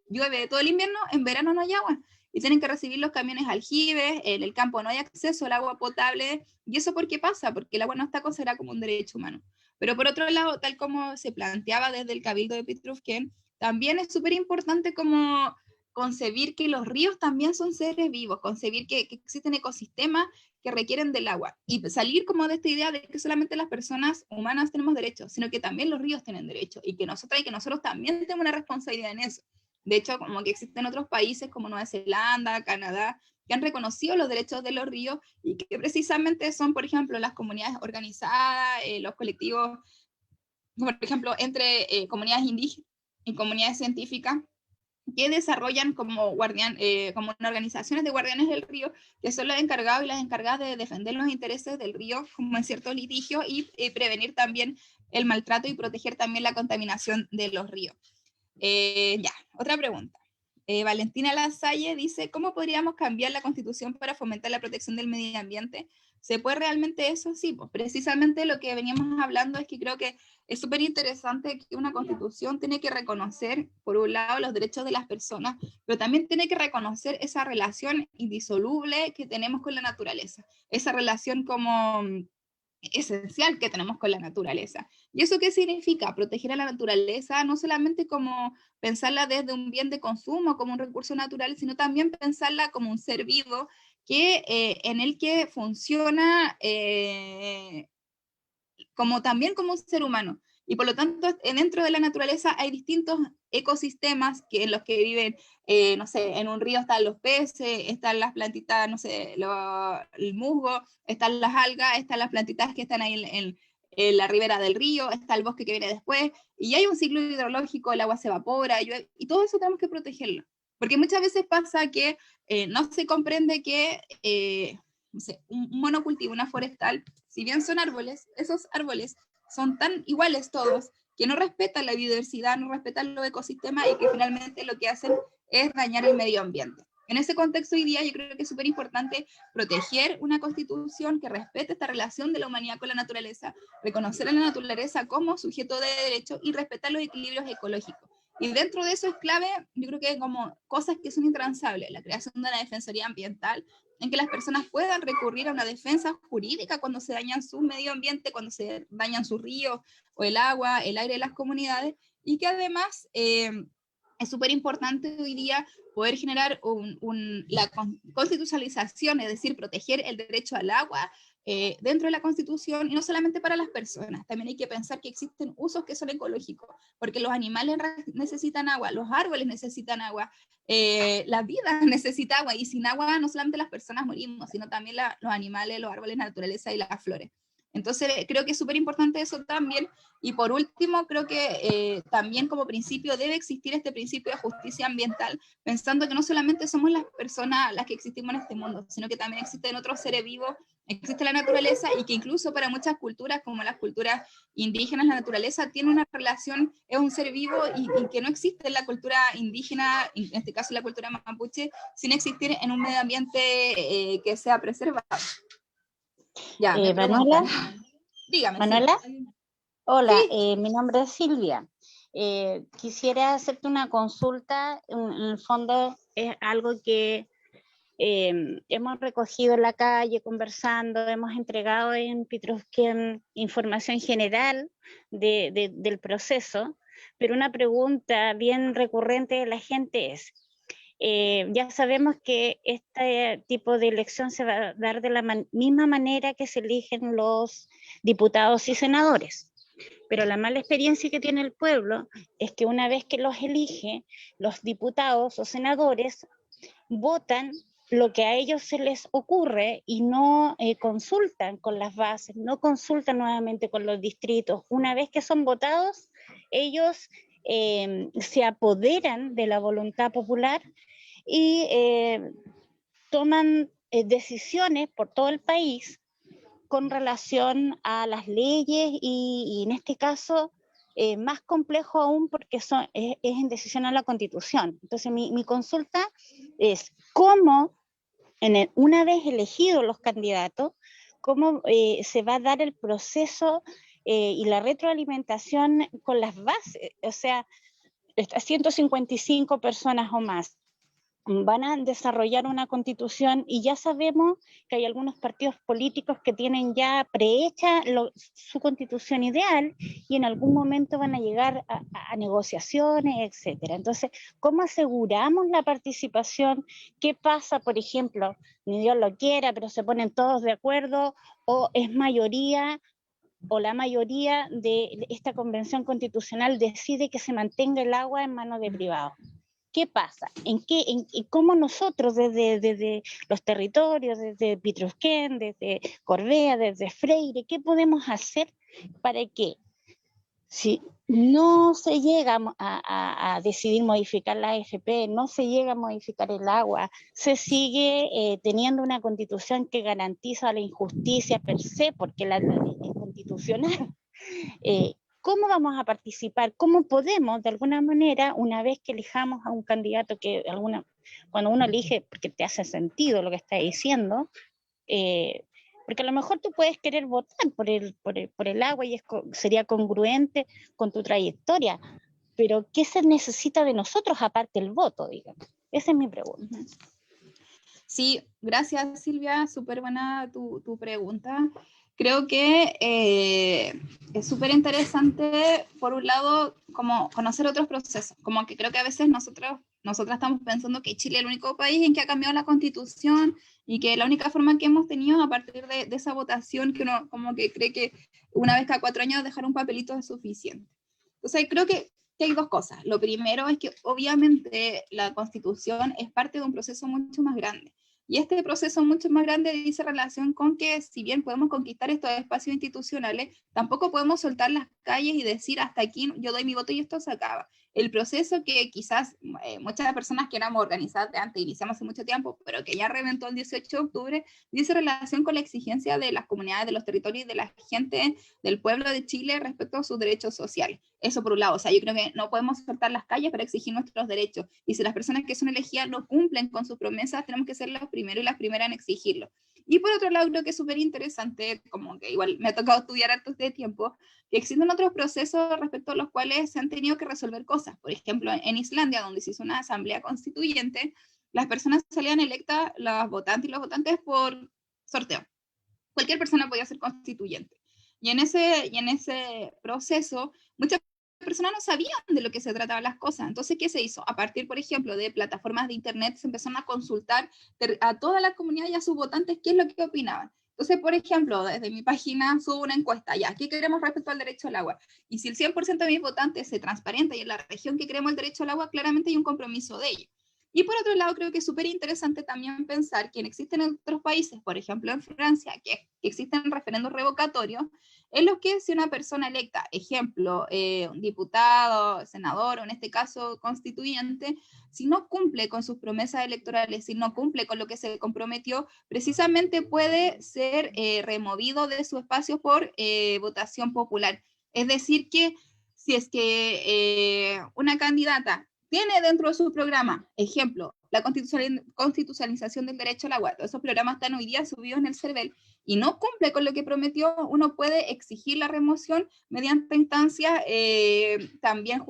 llueve todo el invierno, en verano no hay agua, y tienen que recibir los camiones aljibes, en el campo no hay acceso al agua potable, y eso ¿por qué pasa? Porque el agua no está considerada como un derecho humano. Pero por otro lado, tal como se planteaba desde el Cabildo de Pitrufquén, también es súper importante como concebir que los ríos también son seres vivos, concebir que existen ecosistemas que requieren del agua, y salir como de esta idea de que solamente las personas humanas tenemos derechos, sino que también los ríos tienen derechos, y que nosotros también tenemos una responsabilidad en eso. De hecho, como que existen otros países como Nueva Zelanda, Canadá, que han reconocido los derechos de los ríos, y que precisamente son, por ejemplo, las comunidades organizadas, los colectivos, por ejemplo, entre comunidades indígenas y comunidades científicas, que desarrollan como organizaciones de guardianes del río, que son los encargados y las encargadas de defender los intereses del río como en ciertos litigios, y prevenir también el maltrato y proteger también la contaminación de los ríos. Ya, otra pregunta. Valentina Lasalle dice, ¿cómo podríamos cambiar la Constitución para fomentar la protección del medio ambiente? ¿Se puede realmente eso? Sí, pues precisamente lo que veníamos hablando es que creo que es súper interesante que una Constitución tiene que reconocer, por un lado, los derechos de las personas, pero también tiene que reconocer esa relación indisoluble que tenemos con la naturaleza, esa relación como esencial que tenemos con la naturaleza. ¿Y eso qué significa? Proteger a la naturaleza, no solamente como pensarla desde un bien de consumo, como un recurso natural, sino también pensarla como un ser vivo en el que funciona también como un ser humano. Y por lo tanto, dentro de la naturaleza hay distintos ecosistemas en los que viven, no sé, en un río están los peces, están las plantitas, no sé, el musgo, están las algas, están las plantitas que están ahí en la ribera del río, está el bosque que viene después, y hay un ciclo hidrológico, el agua se evapora, y todo eso tenemos que protegerlo. Porque muchas veces pasa que no se comprende que no sé, un monocultivo, una forestal, si bien son árboles, esos árboles son tan iguales todos, que no respetan la biodiversidad, no respetan los ecosistemas, y que finalmente lo que hacen es dañar el medio ambiente. En ese contexto hoy día yo creo que es súper importante proteger una constitución que respete esta relación de la humanidad con la naturaleza, reconocer a la naturaleza como sujeto de derecho y respetar los equilibrios ecológicos. Y dentro de eso es clave, yo creo que como cosas que son intransables, la creación de una defensoría ambiental, en que las personas puedan recurrir a una defensa jurídica cuando se dañan su medio ambiente, cuando se dañan sus ríos o el agua, el aire de las comunidades, y que además es súper importante hoy día poder generar la constitucionalización, es decir, proteger el derecho al agua dentro de la Constitución, y no solamente para las personas, también hay que pensar que existen usos que son ecológicos, porque los animales necesitan agua, los árboles necesitan agua, la vida necesita agua, y sin agua no solamente las personas morimos, sino también los animales, los árboles, la naturaleza y las flores. Entonces creo que es súper importante eso también. Y por último, creo que también como principio debe existir este principio de justicia ambiental, pensando que no solamente somos las personas las que existimos en este mundo, sino que también existen otros seres vivos, existe la naturaleza, y que incluso para muchas culturas, como las culturas indígenas, la naturaleza tiene una relación, es un ser vivo, y que no existe en la cultura indígena, en este caso la cultura mapuche, sin existir en un medio ambiente que sea preservado. Ya, Manuela, dígame. Manuela, Sí. hola, Sí. mi nombre es Silvia. Quisiera hacerte una consulta. En el fondo es algo que hemos recogido en la calle, conversando, hemos entregado en Petrusquén información general del proceso, pero una pregunta bien recurrente de la gente es, ya sabemos que este tipo de elección se va a dar de la misma manera que se eligen los diputados y senadores. Pero la mala experiencia que tiene el pueblo es que una vez que los elige, los diputados o senadores votan lo que a ellos se les ocurre y no consultan con las bases, no consultan nuevamente con los distritos. Una vez que son votados, ellos se apoderan de la voluntad popular y toman decisiones por todo el país con relación a las leyes y en este caso más complejo aún porque es en decisión a la Constitución. Entonces mi consulta es cómo, una vez elegidos los candidatos, cómo se va a dar el proceso y la retroalimentación con las bases, o sea, 155 personas o más van a desarrollar una constitución y ya sabemos que hay algunos partidos políticos que tienen ya prehecha su constitución ideal y en algún momento van a llegar a negociaciones, etcétera. Entonces, ¿cómo aseguramos la participación? ¿Qué pasa, por ejemplo, ni Dios lo quiera, pero se ponen todos de acuerdo o es mayoría o la mayoría de esta convención constitucional decide que se mantenga el agua en manos de privados? ¿Qué pasa? ¿Cómo nosotros desde los territorios, desde Petrusquén, desde Corbea, desde Freire, qué podemos hacer para que si no se llega a decidir modificar la AFP, no se llega a modificar el agua, se sigue teniendo una constitución que garantiza la injusticia per se, porque la ley es constitucional? ¿Cómo vamos a participar? ¿Cómo podemos, de alguna manera, una vez que elijamos a un candidato cuando uno elige, porque te hace sentido lo que está diciendo, porque a lo mejor tú puedes querer votar por el agua y sería congruente con tu trayectoria, pero ¿qué se necesita de nosotros aparte del voto, digamos? Esa es mi pregunta. Sí, gracias Silvia, súper buena tu pregunta. Creo que es súper interesante, por un lado, como conocer otros procesos, como que creo que a veces nosotras estamos pensando que Chile es el único país en que ha cambiado la Constitución y que la única forma que hemos tenido a partir de esa votación, que uno como que cree que una vez cada 4 años dejar un papelito es suficiente. Entonces creo que hay dos cosas. Lo primero es que obviamente la Constitución es parte de un proceso mucho más grande. Y este proceso mucho más grande dice relación con que si bien podemos conquistar estos espacios institucionales, tampoco podemos soltar las calles y decir hasta aquí yo doy mi voto y esto se acaba. El proceso que quizás muchas personas que éramos organizadas de antes, iniciamos hace mucho tiempo, pero que ya reventó el 18 de octubre, dice relación con la exigencia de las comunidades, de los territorios y de la gente del pueblo de Chile respecto a sus derechos sociales. Eso por un lado, o sea, yo creo que no podemos soltar las calles para exigir nuestros derechos, y si las personas que son elegidas no cumplen con sus promesas, tenemos que ser los primeros y las primeras en exigirlo. Y por otro lado, creo que es súper interesante, como que igual me ha tocado estudiar harto este tiempo, que existen otros procesos respecto a los cuales se han tenido que resolver cosas. Por ejemplo, en Islandia, donde se hizo una asamblea constituyente, las personas salían electas, las votantes y los votantes, por sorteo. Cualquier persona podía ser constituyente. Y en ese proceso, muchas personas no sabían de lo que se trataban las cosas. Entonces, ¿qué se hizo? A partir, por ejemplo, de plataformas de internet, se empezaron a consultar a toda la comunidad y a sus votantes qué es lo que opinaban. Entonces, por ejemplo, desde mi página subo una encuesta, ya, ¿qué queremos respecto al derecho al agua? Y si el 100% de mis votantes se transparenta y en la región que queremos el derecho al agua, claramente hay un compromiso de ello. Y por otro lado, creo que es súper interesante también pensar que existen en otros países, por ejemplo en Francia, que existen referendos revocatorios, en los que si una persona electa, ejemplo, un diputado, senador, o en este caso constituyente, si no cumple con sus promesas electorales, si no cumple con lo que se comprometió, precisamente puede ser removido de su espacio por votación popular. Es decir, que si es que una candidata tiene dentro de su programa, ejemplo, la constitucionalización del derecho al agua, todos esos programas están hoy día subidos en el CERVEL, y no cumple con lo que prometió, uno puede exigir la remoción mediante instancias también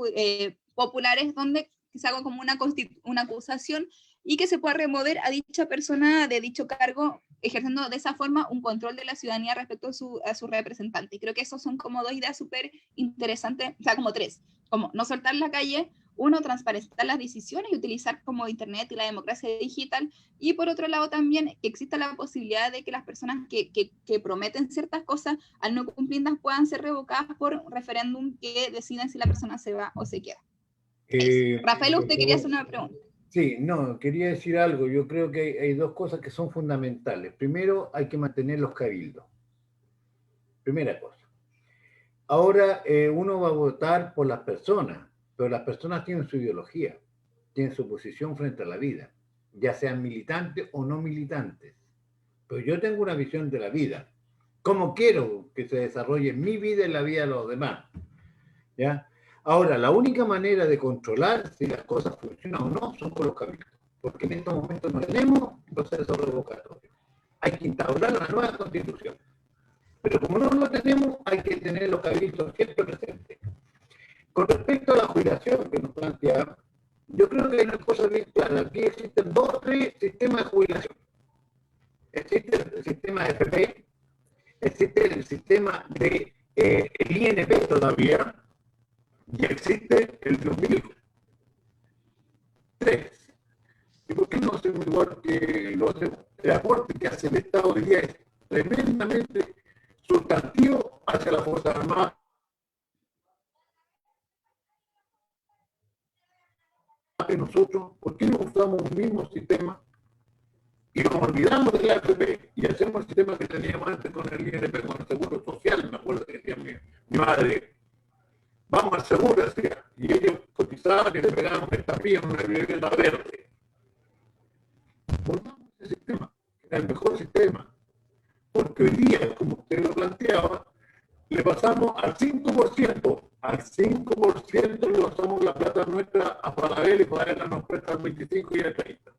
populares donde se haga como una acusación y que se pueda remover a dicha persona de dicho cargo, ejerciendo de esa forma un control de la ciudadanía respecto a su representante. Y creo que esos son como dos ideas súper interesantes, o sea, como tres, como no soltar la calle, uno, transparentar las decisiones y utilizar como Internet y la democracia digital, y por otro lado también que exista la posibilidad de que las personas que prometen ciertas cosas, al no cumplirlas, puedan ser revocadas por referéndum que deciden si la persona se va o se queda. Rafael, usted quería hacer una pregunta. Sí, no, quería decir algo. Yo creo que hay dos cosas que son fundamentales. Primero, hay que mantener los cabildos. Primera cosa. Ahora uno va a votar por las personas, pero las personas tienen su ideología, tienen su posición frente a la vida, ya sean militantes o no militantes. Pero yo tengo una visión de la vida. ¿Cómo quiero que se desarrolle mi vida y la vida de los demás? ¿Ya? Ahora, la única manera de controlar si las cosas funcionan o no son con los cabildos, porque en estos momentos no tenemos proceso revocatorio. Hay que instaurar una nueva constitución. Pero como no lo tenemos, hay que tener los cabildos siempre presentes. Con respecto a la jubilación que nos planteaba, yo creo que hay una cosa bien clara. Aquí existen dos o tres sistemas de jubilación. Existe el sistema de FP, existe el sistema de el INP todavía, y existe el 2003. ¿Y por qué no hacemos igual que lo hacemos? El aporte que hace el Estado hoy día es tremendamente sustantivo hacia las Fuerzas Armadas. Que nosotros, ¿por qué no usamos un mismo sistema y nos olvidamos de la AFP y hacemos el sistema que teníamos antes con el INP, con el seguro social? Me acuerdo que decía mi madre, vamos al seguro, decía, y ellos cotizaban y le pegaban esta pía en una vivienda verde. Volvamos a ese sistema, era el mejor sistema, porque hoy día, como usted lo planteaba, le pasamos al 5%, al 5% le pasamos la plata nuestra a Falabella y Falabella nos presta el 25 y el 30.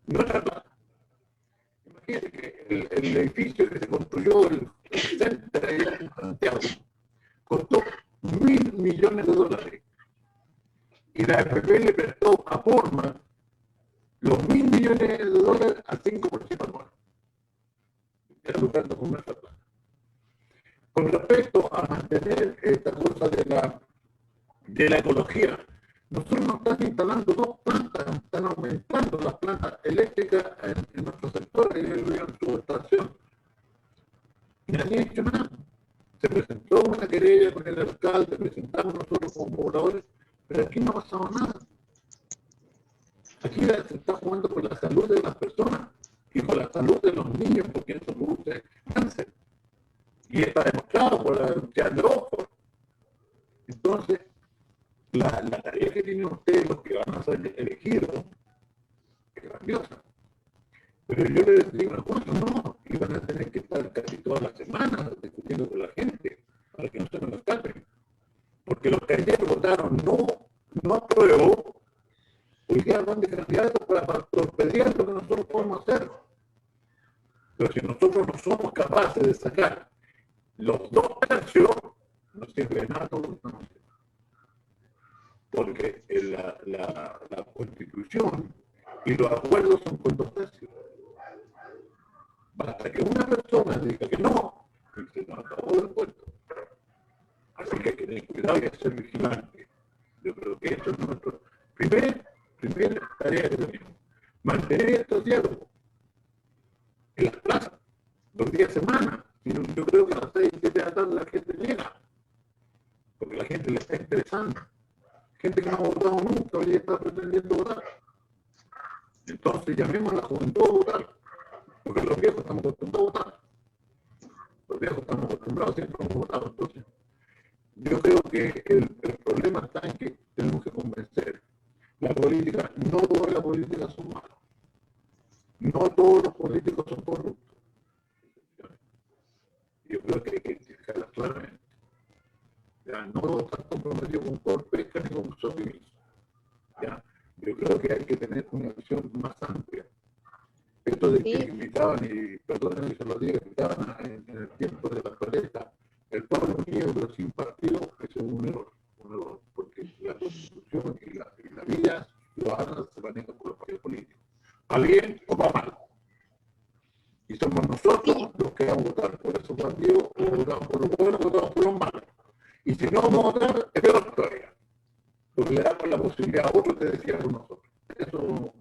Nuestra plata. Imagínate que el edificio que se construyó, el centro de Santiago, costó $1.000 millones. Y la AFP le prestó a Forma los $1.000 millones al 5% anual. Está buscando con nuestra plata. Con respecto a mantener esta cosa de la ecología, nosotros nos están instalando dos plantas, están aumentando las plantas eléctricas en nuestro sector, en su estación. Y nadie ha hecho nada. Se presentó una querella con el alcalde, presentamos nosotros como pobladores, pero aquí no ha pasado nada. Aquí se está jugando con la salud de las personas y con la salud de los niños, porque eso produce cáncer. Y está demostrado por la denuncia de Oxford. Entonces, la tarea que tienen ustedes, los que van a ser elegidos, es grandiosa. Pero yo les digo una cosa, no, y van a tener que estar casi todas las semanas discutiendo con la gente para que no se nos escapen. Porque los que ayer votaron no apruebo, hoy día van de candidatos para torpedear lo que nosotros podemos hacer. Pero si nosotros no somos capaces de sacar los 2 tercios, no sirve de nada todo lo que estamos haciendo. Porque la Constitución y los acuerdos son con 2 tercios. Basta que una persona diga que no, y se nos acabó el acuerdo. Así que hay que tener cuidado y ser vigilante. Yo creo que eso es nuestra primera tarea que tenemos. Mantener estos diálogos en las plazas, los días de semana. Yo creo que a las 6, 7 de la tarde la gente llega, porque la gente le está interesando. Gente que no ha votado nunca, hoy está pretendiendo votar. Entonces llamemos a la juventud a votar, porque los viejos estamos acostumbrados a votar. Los viejos estamos acostumbrados siempre a votar. Entonces, yo creo que el problema está en que tenemos que convencer. La política, no toda la política son malos. No todos los políticos son corruptos. Yo creo que hay que explicarla claramente. Ya, no estar comprometido con Corpesca ni con Sofimis. Ya, yo creo que hay que tener una visión más amplia. Esto de que Sí. invitaban, y perdónenme que se lo diga, invitaban en el tiempo de la protesta, el pueblo unido pero sin partido, eso es un error, porque la Constitución y la vida ciudadana se maneja por los partidos políticos, a bien o para mal. Y somos nosotros los que vamos a votar por esos partidos, o votamos por los buenos, o votamos por los malos. Y si no vamos a votar, es peor todavía, porque le damos la posibilidad a otros de decir por nosotros. Eso.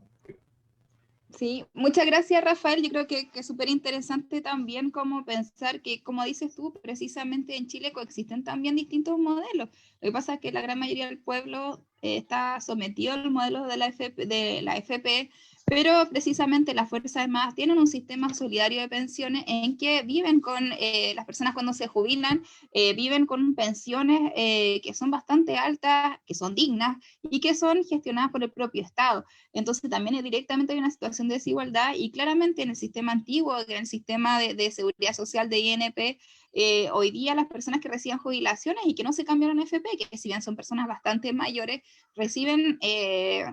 Sí, muchas gracias, Rafael. Yo creo que es súper interesante también como pensar que, como dices tú, precisamente en Chile coexisten también distintos modelos. Lo que pasa es que la gran mayoría del pueblo está sometido al modelo de la FP, pero precisamente las Fuerzas Armadas tienen un sistema solidario de pensiones en que viven con las personas cuando se jubilan, viven con pensiones que son bastante altas, que son dignas y que son gestionadas por el propio Estado. Entonces también directamente hay una situación de desigualdad y claramente en el sistema antiguo, en el sistema de seguridad social de INP, hoy día las personas que reciben jubilaciones y que no se cambiaron a FP, que si bien son personas bastante mayores, reciben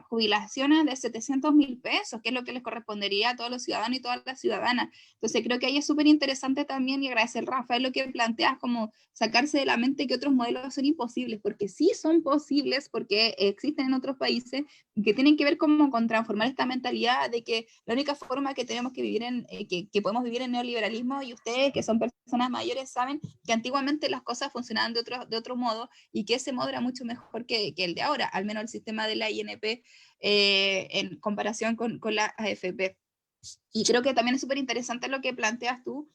jubilaciones de 700.000 pesos, que es lo que les correspondería a todos los ciudadanos y todas las ciudadanas. Entonces creo que ahí es súper interesante también y agradecer, Rafael, lo que planteas como sacarse de la mente que otros modelos son imposibles, porque sí son posibles, porque existen en otros países, que tienen que ver como con transformar esta mentalidad de que la única forma que tenemos que vivir que podemos vivir en neoliberalismo, y ustedes que son personas mayores saben que antiguamente las cosas funcionaban de otro modo y que ese modo era mucho mejor que el de ahora, al menos el sistema de la INP en comparación con la AFP. Y creo que también es súper interesante lo que planteas tú,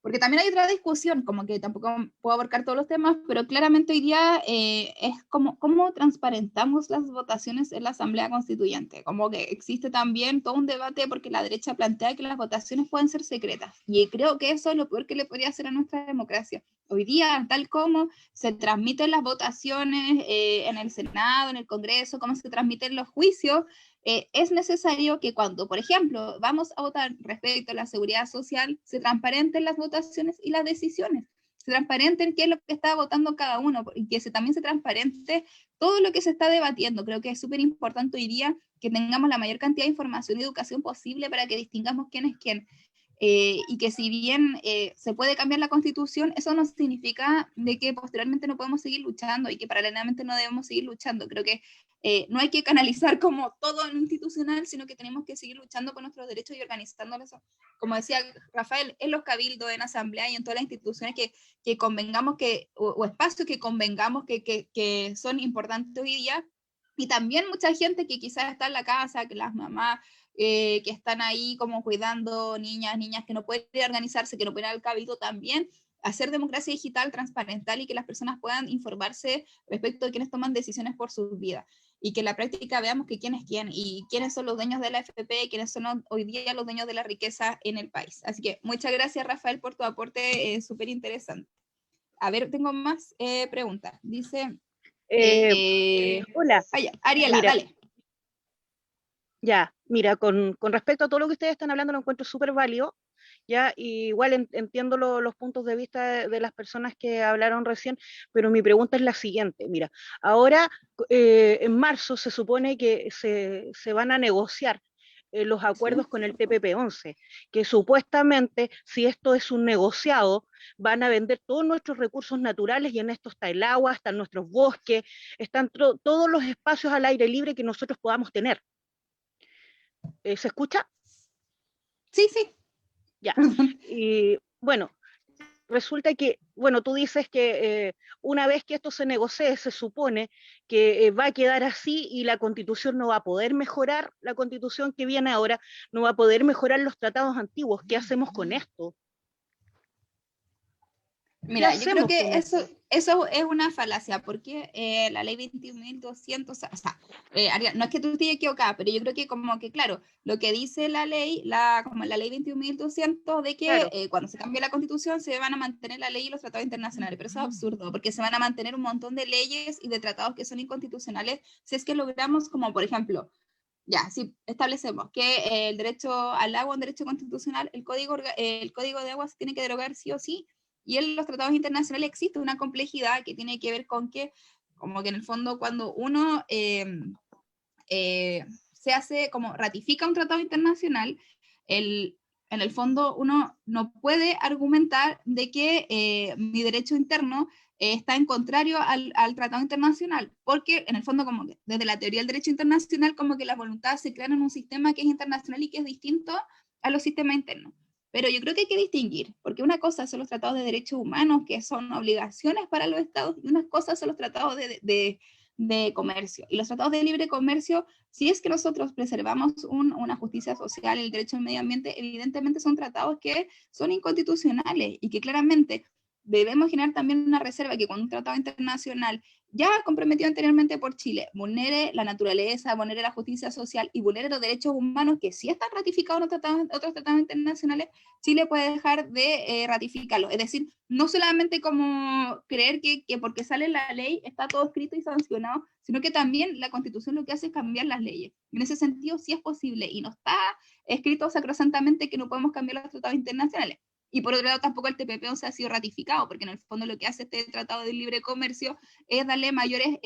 porque también hay otra discusión, como que tampoco puedo abarcar todos los temas, pero claramente hoy día es cómo transparentamos las votaciones en la Asamblea Constituyente. Como que existe también todo un debate porque la derecha plantea que las votaciones pueden ser secretas. Y creo que eso es lo peor que le podría hacer a nuestra democracia. Hoy día, tal como se transmiten las votaciones en el Senado, en el Congreso, cómo se transmiten los juicios, es necesario que cuando, por ejemplo, vamos a votar respecto a la seguridad social, se transparenten las votaciones y las decisiones, se transparenten qué es lo que está votando cada uno, y que también se transparente todo lo que se está debatiendo. Creo que es súper importante hoy día que tengamos la mayor cantidad de información y educación posible para que distingamos quién es quién. Y que si bien se puede cambiar la Constitución, eso no significa de que posteriormente no podemos seguir luchando y que paralelamente no debemos seguir luchando. Creo que no hay que canalizar como todo en lo institucional, sino que tenemos que seguir luchando por nuestros derechos y organizándolos, como decía Rafael, en los cabildos, en asamblea y en todas las instituciones que convengamos o espacios que convengamos que son importantes hoy día. Y también mucha gente que quizás está en la casa, que las mamás que están ahí como cuidando niñas que no pueden organizarse, que no pueden ir al cabildo, también hacer democracia digital transparental y que las personas puedan informarse respecto de quienes toman decisiones por sus vidas. Y que en la práctica veamos que quién es quién y quiénes son los dueños de la FP, quiénes son hoy día los dueños de la riqueza en el país. Así que muchas gracias, Rafael, por tu aporte súper interesante. A ver, tengo más preguntas. Dice... Hola. Ariela, Mira, dale. Ya, mira, con respecto a todo lo que ustedes están hablando, lo encuentro súper válido, ya, y igual entiendo los puntos de vista de las personas que hablaron recién, pero mi pregunta es la siguiente, mira, ahora en marzo se supone que se van a negociar los acuerdos con el TPP-11, que supuestamente, si esto es un negociado, van a vender todos nuestros recursos naturales, y en esto está el agua, están nuestros bosques, están todos los espacios al aire libre que nosotros podamos tener. ¿Se escucha? Sí, sí. Ya. Y bueno, resulta que, bueno, tú dices que una vez que esto se negocie, se supone que va a quedar así y la Constitución no va a poder mejorar, la Constitución que viene ahora no va a poder mejorar los tratados antiguos. ¿Qué hacemos con esto? Mira, yo creo que eso es una falacia, porque la ley 21.200, o sea, Ariel, no es que tú estés equivocada, pero yo creo que como que, claro, lo que dice la ley, como la ley 21.200, de que Claro. Cuando se cambie la Constitución se van a mantener la ley y los tratados internacionales, pero eso es absurdo, porque se van a mantener un montón de leyes y de tratados que son inconstitucionales, si es que logramos, como por ejemplo, ya, si establecemos que el derecho al agua es un derecho constitucional, el código de agua se tiene que derogar sí o sí, y en los tratados internacionales existe una complejidad que tiene que ver con que, como que en el fondo cuando uno se hace, como ratifica un tratado internacional, en el fondo uno no puede argumentar de que mi derecho interno está en contrario al tratado internacional, porque en el fondo como que desde la teoría del derecho internacional como que las voluntades se crean en un sistema que es internacional y que es distinto a los sistemas internos. Pero yo creo que hay que distinguir, porque una cosa son los tratados de derechos humanos, que son obligaciones para los estados, y una cosa son los tratados de comercio. Y los tratados de libre comercio, si es que nosotros preservamos una justicia social, el derecho al medio ambiente, evidentemente son tratados que son inconstitucionales y que claramente debemos generar también una reserva que cuando un tratado internacional ya comprometido anteriormente por Chile vulnere la naturaleza, vulnere la justicia social y vulnere los derechos humanos que sí están ratificados en otros tratados internacionales, Chile puede dejar de ratificarlo. Es decir, no solamente como creer que porque sale la ley está todo escrito y sancionado, sino que también la Constitución lo que hace es cambiar las leyes. En ese sentido sí es posible y no está escrito sacrosantamente que no podemos cambiar los tratados internacionales. Y por otro lado, tampoco el TPP-11 se ha sido ratificado, porque en el fondo lo que hace este Tratado de Libre Comercio es darle mayores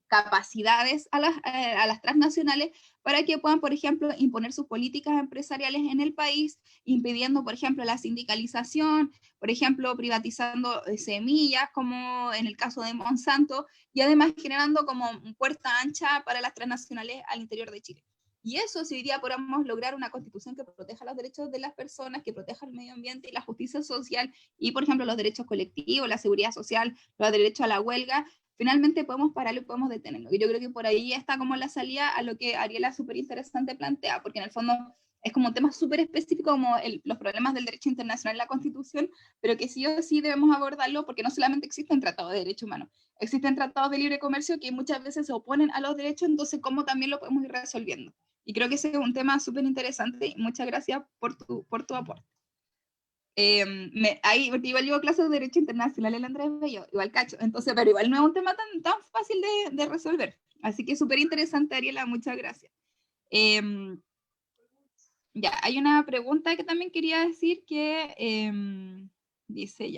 capacidades a las transnacionales para que puedan, por ejemplo, imponer sus políticas empresariales en el país, impidiendo, por ejemplo, la sindicalización, por ejemplo, privatizando semillas, como en el caso de Monsanto, y además generando como puerta ancha para las transnacionales al interior de Chile. Y eso, si hoy día podamos lograr una constitución que proteja los derechos de las personas, que proteja el medio ambiente y la justicia social, y por ejemplo los derechos colectivos, la seguridad social, los derechos a la huelga, finalmente podemos pararlo y podemos detenerlo. Y yo creo que por ahí está como la salida a lo que Ariela súper interesante plantea, porque en el fondo es como un tema súper específico como los problemas del derecho internacional en la Constitución, pero que sí o sí debemos abordarlo porque no solamente existen tratados de derechos humanos, existen tratados de libre comercio que muchas veces se oponen a los derechos, entonces cómo también lo podemos ir resolviendo. Y creo que ese es un tema súper interesante y muchas gracias por tu aporte. Ahí, porque igual llevo clases de Derecho Internacional el Andrés Bello, igual cacho, entonces, pero igual no es un tema tan fácil de resolver. Así que súper interesante, Ariela, muchas gracias. Ya, hay una pregunta que también quería decir que dice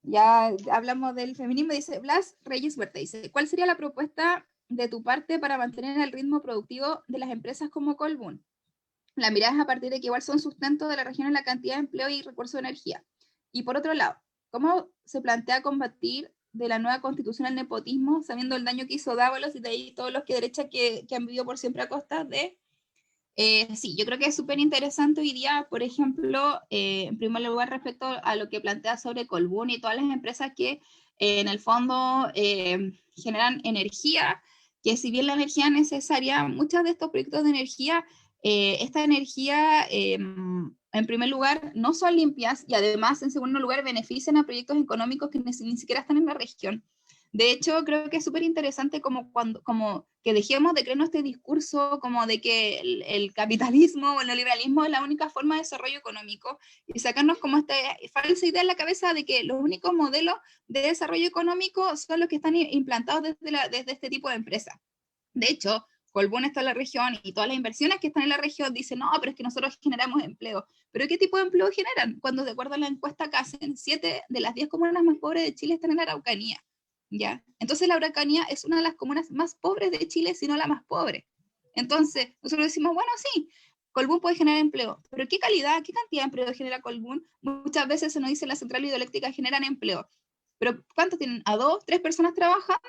ya hablamos del feminismo, dice Blas Reyes Huerta, dice, ¿cuál sería la propuesta de tu parte para mantener el ritmo productivo de las empresas como Colbún? La mirada es a partir de que igual son sustento de la región en la cantidad de empleo y recursos de energía. Y por otro lado, ¿cómo se plantea combatir de la nueva constitución el nepotismo, sabiendo el daño que hizo Dávalos y de ahí todos los que derecha que han vivido por siempre a costa de... sí, yo creo que es súper interesante hoy día, por ejemplo, en primer lugar respecto a lo que plantea sobre Colbún y todas las empresas que en el fondo generan energía, que si bien la energía es necesaria, muchos de estos proyectos de energía, esta energía en primer lugar no son limpias y además en segundo lugar benefician a proyectos económicos que ni siquiera están en la región. De hecho, creo que es súper interesante como que dejemos de creernos este discurso como de que el capitalismo o el neoliberalismo es la única forma de desarrollo económico y sacarnos como esta falsa idea en la cabeza de que los únicos modelos de desarrollo económico son los que están implantados desde este tipo de empresas. De hecho, Colbún está en la región y todas las inversiones que están en la región dicen, no, pero es que nosotros generamos empleo. ¿Pero qué tipo de empleo generan? Cuando de acuerdo a la encuesta que hacen, 7 de las 10 comunas más pobres de Chile están en la Araucanía. ¿Ya? Entonces la Araucanía es una de las comunas más pobres de Chile, si no la más pobre. Entonces, nosotros decimos, bueno, sí, Colbún puede generar empleo, pero ¿qué calidad, qué cantidad de empleo genera Colbún? Muchas veces se nos dice las centrales hidroeléctricas generan empleo, pero ¿cuántos tienen? ¿A 2, 3 personas trabajando?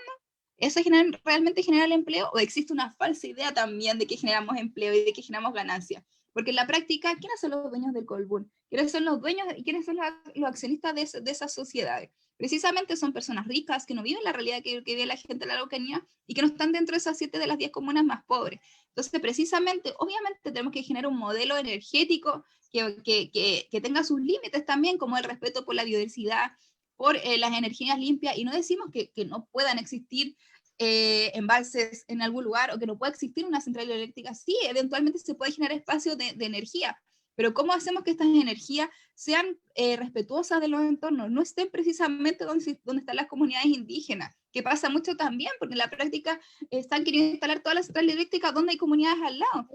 ¿Eso realmente genera el empleo? ¿O existe una falsa idea también de que generamos empleo y de que generamos ganancias? Porque en la práctica, ¿quiénes son los dueños del Colbún? ¿Quiénes son los dueños y quiénes son los accionistas de esas sociedades? Precisamente son personas ricas que no viven la realidad que vive la gente de la Araucanía y que no están dentro de esas 7 de las 10 comunas más pobres. Entonces, precisamente, obviamente tenemos que generar un modelo energético que tenga sus límites también, como el respeto por la biodiversidad, por las energías limpias, y no decimos que no puedan existir embalses en algún lugar o que no pueda existir una central hidroeléctrica. Sí, eventualmente se puede generar espacios de energía, pero ¿cómo hacemos que estas energías sean respetuosas de los entornos? No estén precisamente donde están las comunidades indígenas, que pasa mucho también, porque en la práctica están queriendo instalar todas las centrales eléctricas donde hay comunidades al lado.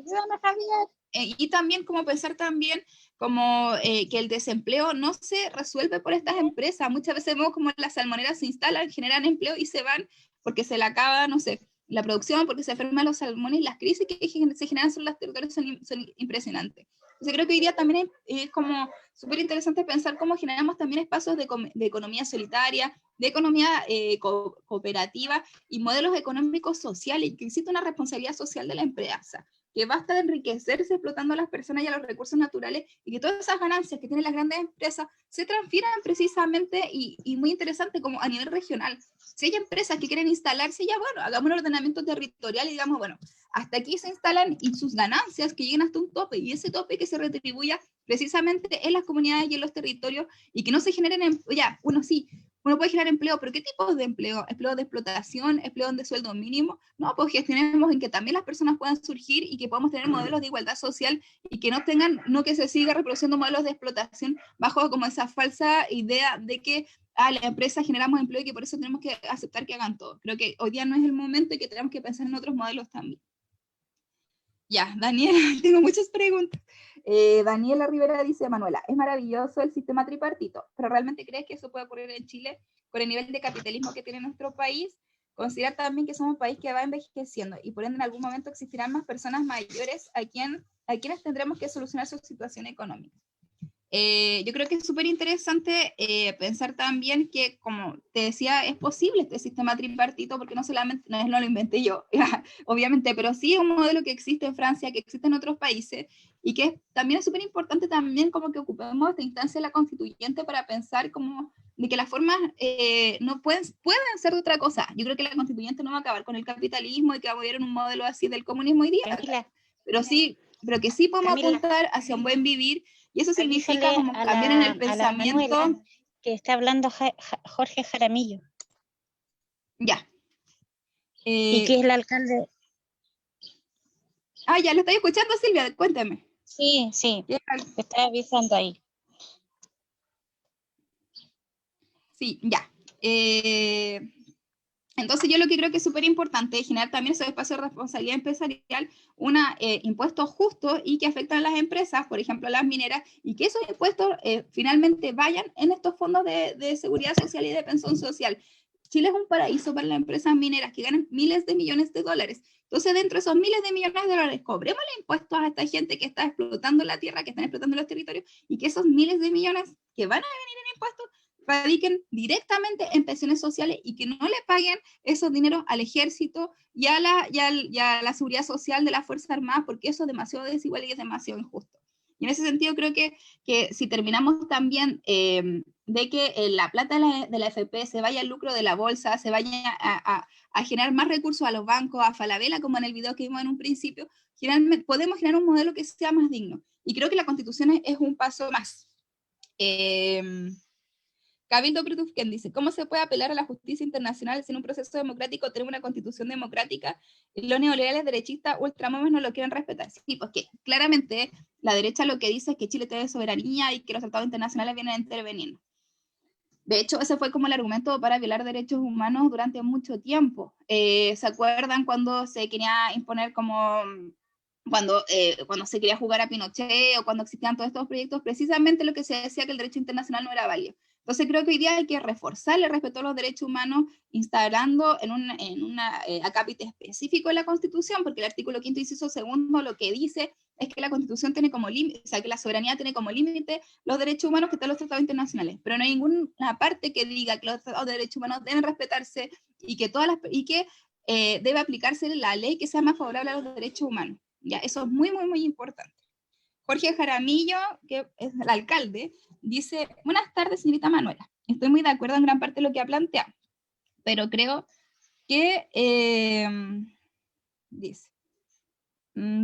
Y también como pensar también como que el desempleo no se resuelve por estas empresas. Muchas veces vemos como las salmoneras se instalan, generan empleo y se van porque se le acaba, no sé, la producción, porque se enferman los salmones, y las crisis que se generan sobre los territorios son impresionantes. Entonces creo que hoy día también es como súper interesante pensar cómo generamos también espacios de economía solitaria, de economía cooperativa y modelos económicos sociales, que existe una responsabilidad social de la empresa, que basta de enriquecerse explotando a las personas y a los recursos naturales, y que todas esas ganancias que tienen las grandes empresas se transfieran precisamente, y muy interesante, como a nivel regional. Si hay empresas que quieren instalarse, ya bueno, hagamos un ordenamiento territorial y digamos, bueno, hasta aquí se instalan, y sus ganancias que lleguen hasta un tope, y ese tope que se retribuya precisamente en las comunidades y en los territorios, y que no se generen, ya, uno puede generar empleo, pero ¿qué tipo de empleo? ¿Empleo de explotación? ¿Empleo de sueldo mínimo? No, pues gestionemos en que también las personas puedan surgir, y que podamos tener modelos de igualdad social, y que no que se siga reproduciendo modelos de explotación bajo como esa falsa idea de que la empresa generamos empleo y que por eso tenemos que aceptar que hagan todo. Creo que hoy día no es el momento, y que tenemos que pensar en otros modelos también. Ya, Daniela, tengo muchas preguntas. Daniela Rivera dice, Manuela, es maravilloso el sistema tripartito, pero ¿realmente crees que eso puede ocurrir en Chile con el nivel de capitalismo que tiene nuestro país? Considera también que somos un país que va envejeciendo, y por ende en algún momento existirán más personas mayores a quienes tendremos que solucionar su situación económica. Yo creo que es súper interesante pensar también que, como te decía, es posible este sistema tripartito, porque no solamente, no lo inventé yo, obviamente, pero sí es un modelo que existe en Francia, que existe en otros países, y que también es súper importante también como que ocupemos esta instancia de la constituyente para pensar como de que las formas no pueden ser de otra cosa. Yo creo que la constituyente no va a acabar con el capitalismo y que va a mover en un modelo así del comunismo hoy día, pero que sí podemos apuntar hacia un buen vivir. Y eso significa como cambiar en el pensamiento. Manuela, que está hablando Jorge Jaramillo. Ya. Y que es el alcalde. Ya lo estoy escuchando, Silvia, cuéntame. Sí, te está avisando ahí. Sí, ya. Entonces yo lo que creo que es súper importante es generar también esos espacios de responsabilidad empresarial, impuestos justos y que afectan a las empresas, por ejemplo a las mineras, y que esos impuestos finalmente vayan en estos fondos de seguridad social y de pensión social. Chile es un paraíso para las empresas mineras que ganan miles de millones de dólares. Entonces, dentro de esos miles de millones de dólares, cobremos impuestos a esta gente que está explotando la tierra, que están explotando los territorios, y que esos miles de millones que van a venir en impuestos radiquen directamente en pensiones sociales, y que no le paguen esos dineros al ejército y a la seguridad social de las Fuerzas Armadas, porque eso es demasiado desigual y es demasiado injusto. Y en ese sentido creo que si terminamos también de que la plata de la FP se vaya al lucro de la bolsa, se vaya a generar más recursos a los bancos, a Falabella, como en el video que vimos en un principio, podemos generar un modelo que sea más digno. Y creo que la Constitución es un paso más. Cabildo Prudufken dice, ¿cómo se puede apelar a la justicia internacional si en un proceso democrático tenemos una constitución democrática y los neoliberales derechistas ultramomes no lo quieren respetar? Sí, pues que claramente la derecha lo que dice es que Chile tiene soberanía y que los tratados internacionales vienen a intervenir. De hecho, ese fue como el argumento para violar derechos humanos durante mucho tiempo. ¿Se acuerdan cuando se quería imponer como... Cuando se quería jugar a Pinochet, o cuando existían todos estos proyectos, precisamente lo que se decía que el derecho internacional no era válido? Entonces creo que hoy día hay que reforzar el respeto a los derechos humanos, instalando en un acápite específico de la Constitución, porque el artículo 5º, inciso 2, lo que dice es que la Constitución tiene como límite, o sea, que la soberanía tiene como límite los derechos humanos que están en los tratados internacionales, pero no hay ninguna parte que diga que los tratados de derechos humanos deben respetarse, y que debe aplicarse la ley que sea más favorable a los derechos humanos. Ya, eso es muy, muy, muy importante. Jorge Jaramillo, que es el alcalde, dice, buenas tardes, señorita Manuela. Estoy muy de acuerdo en gran parte de lo que ha planteado, pero creo que,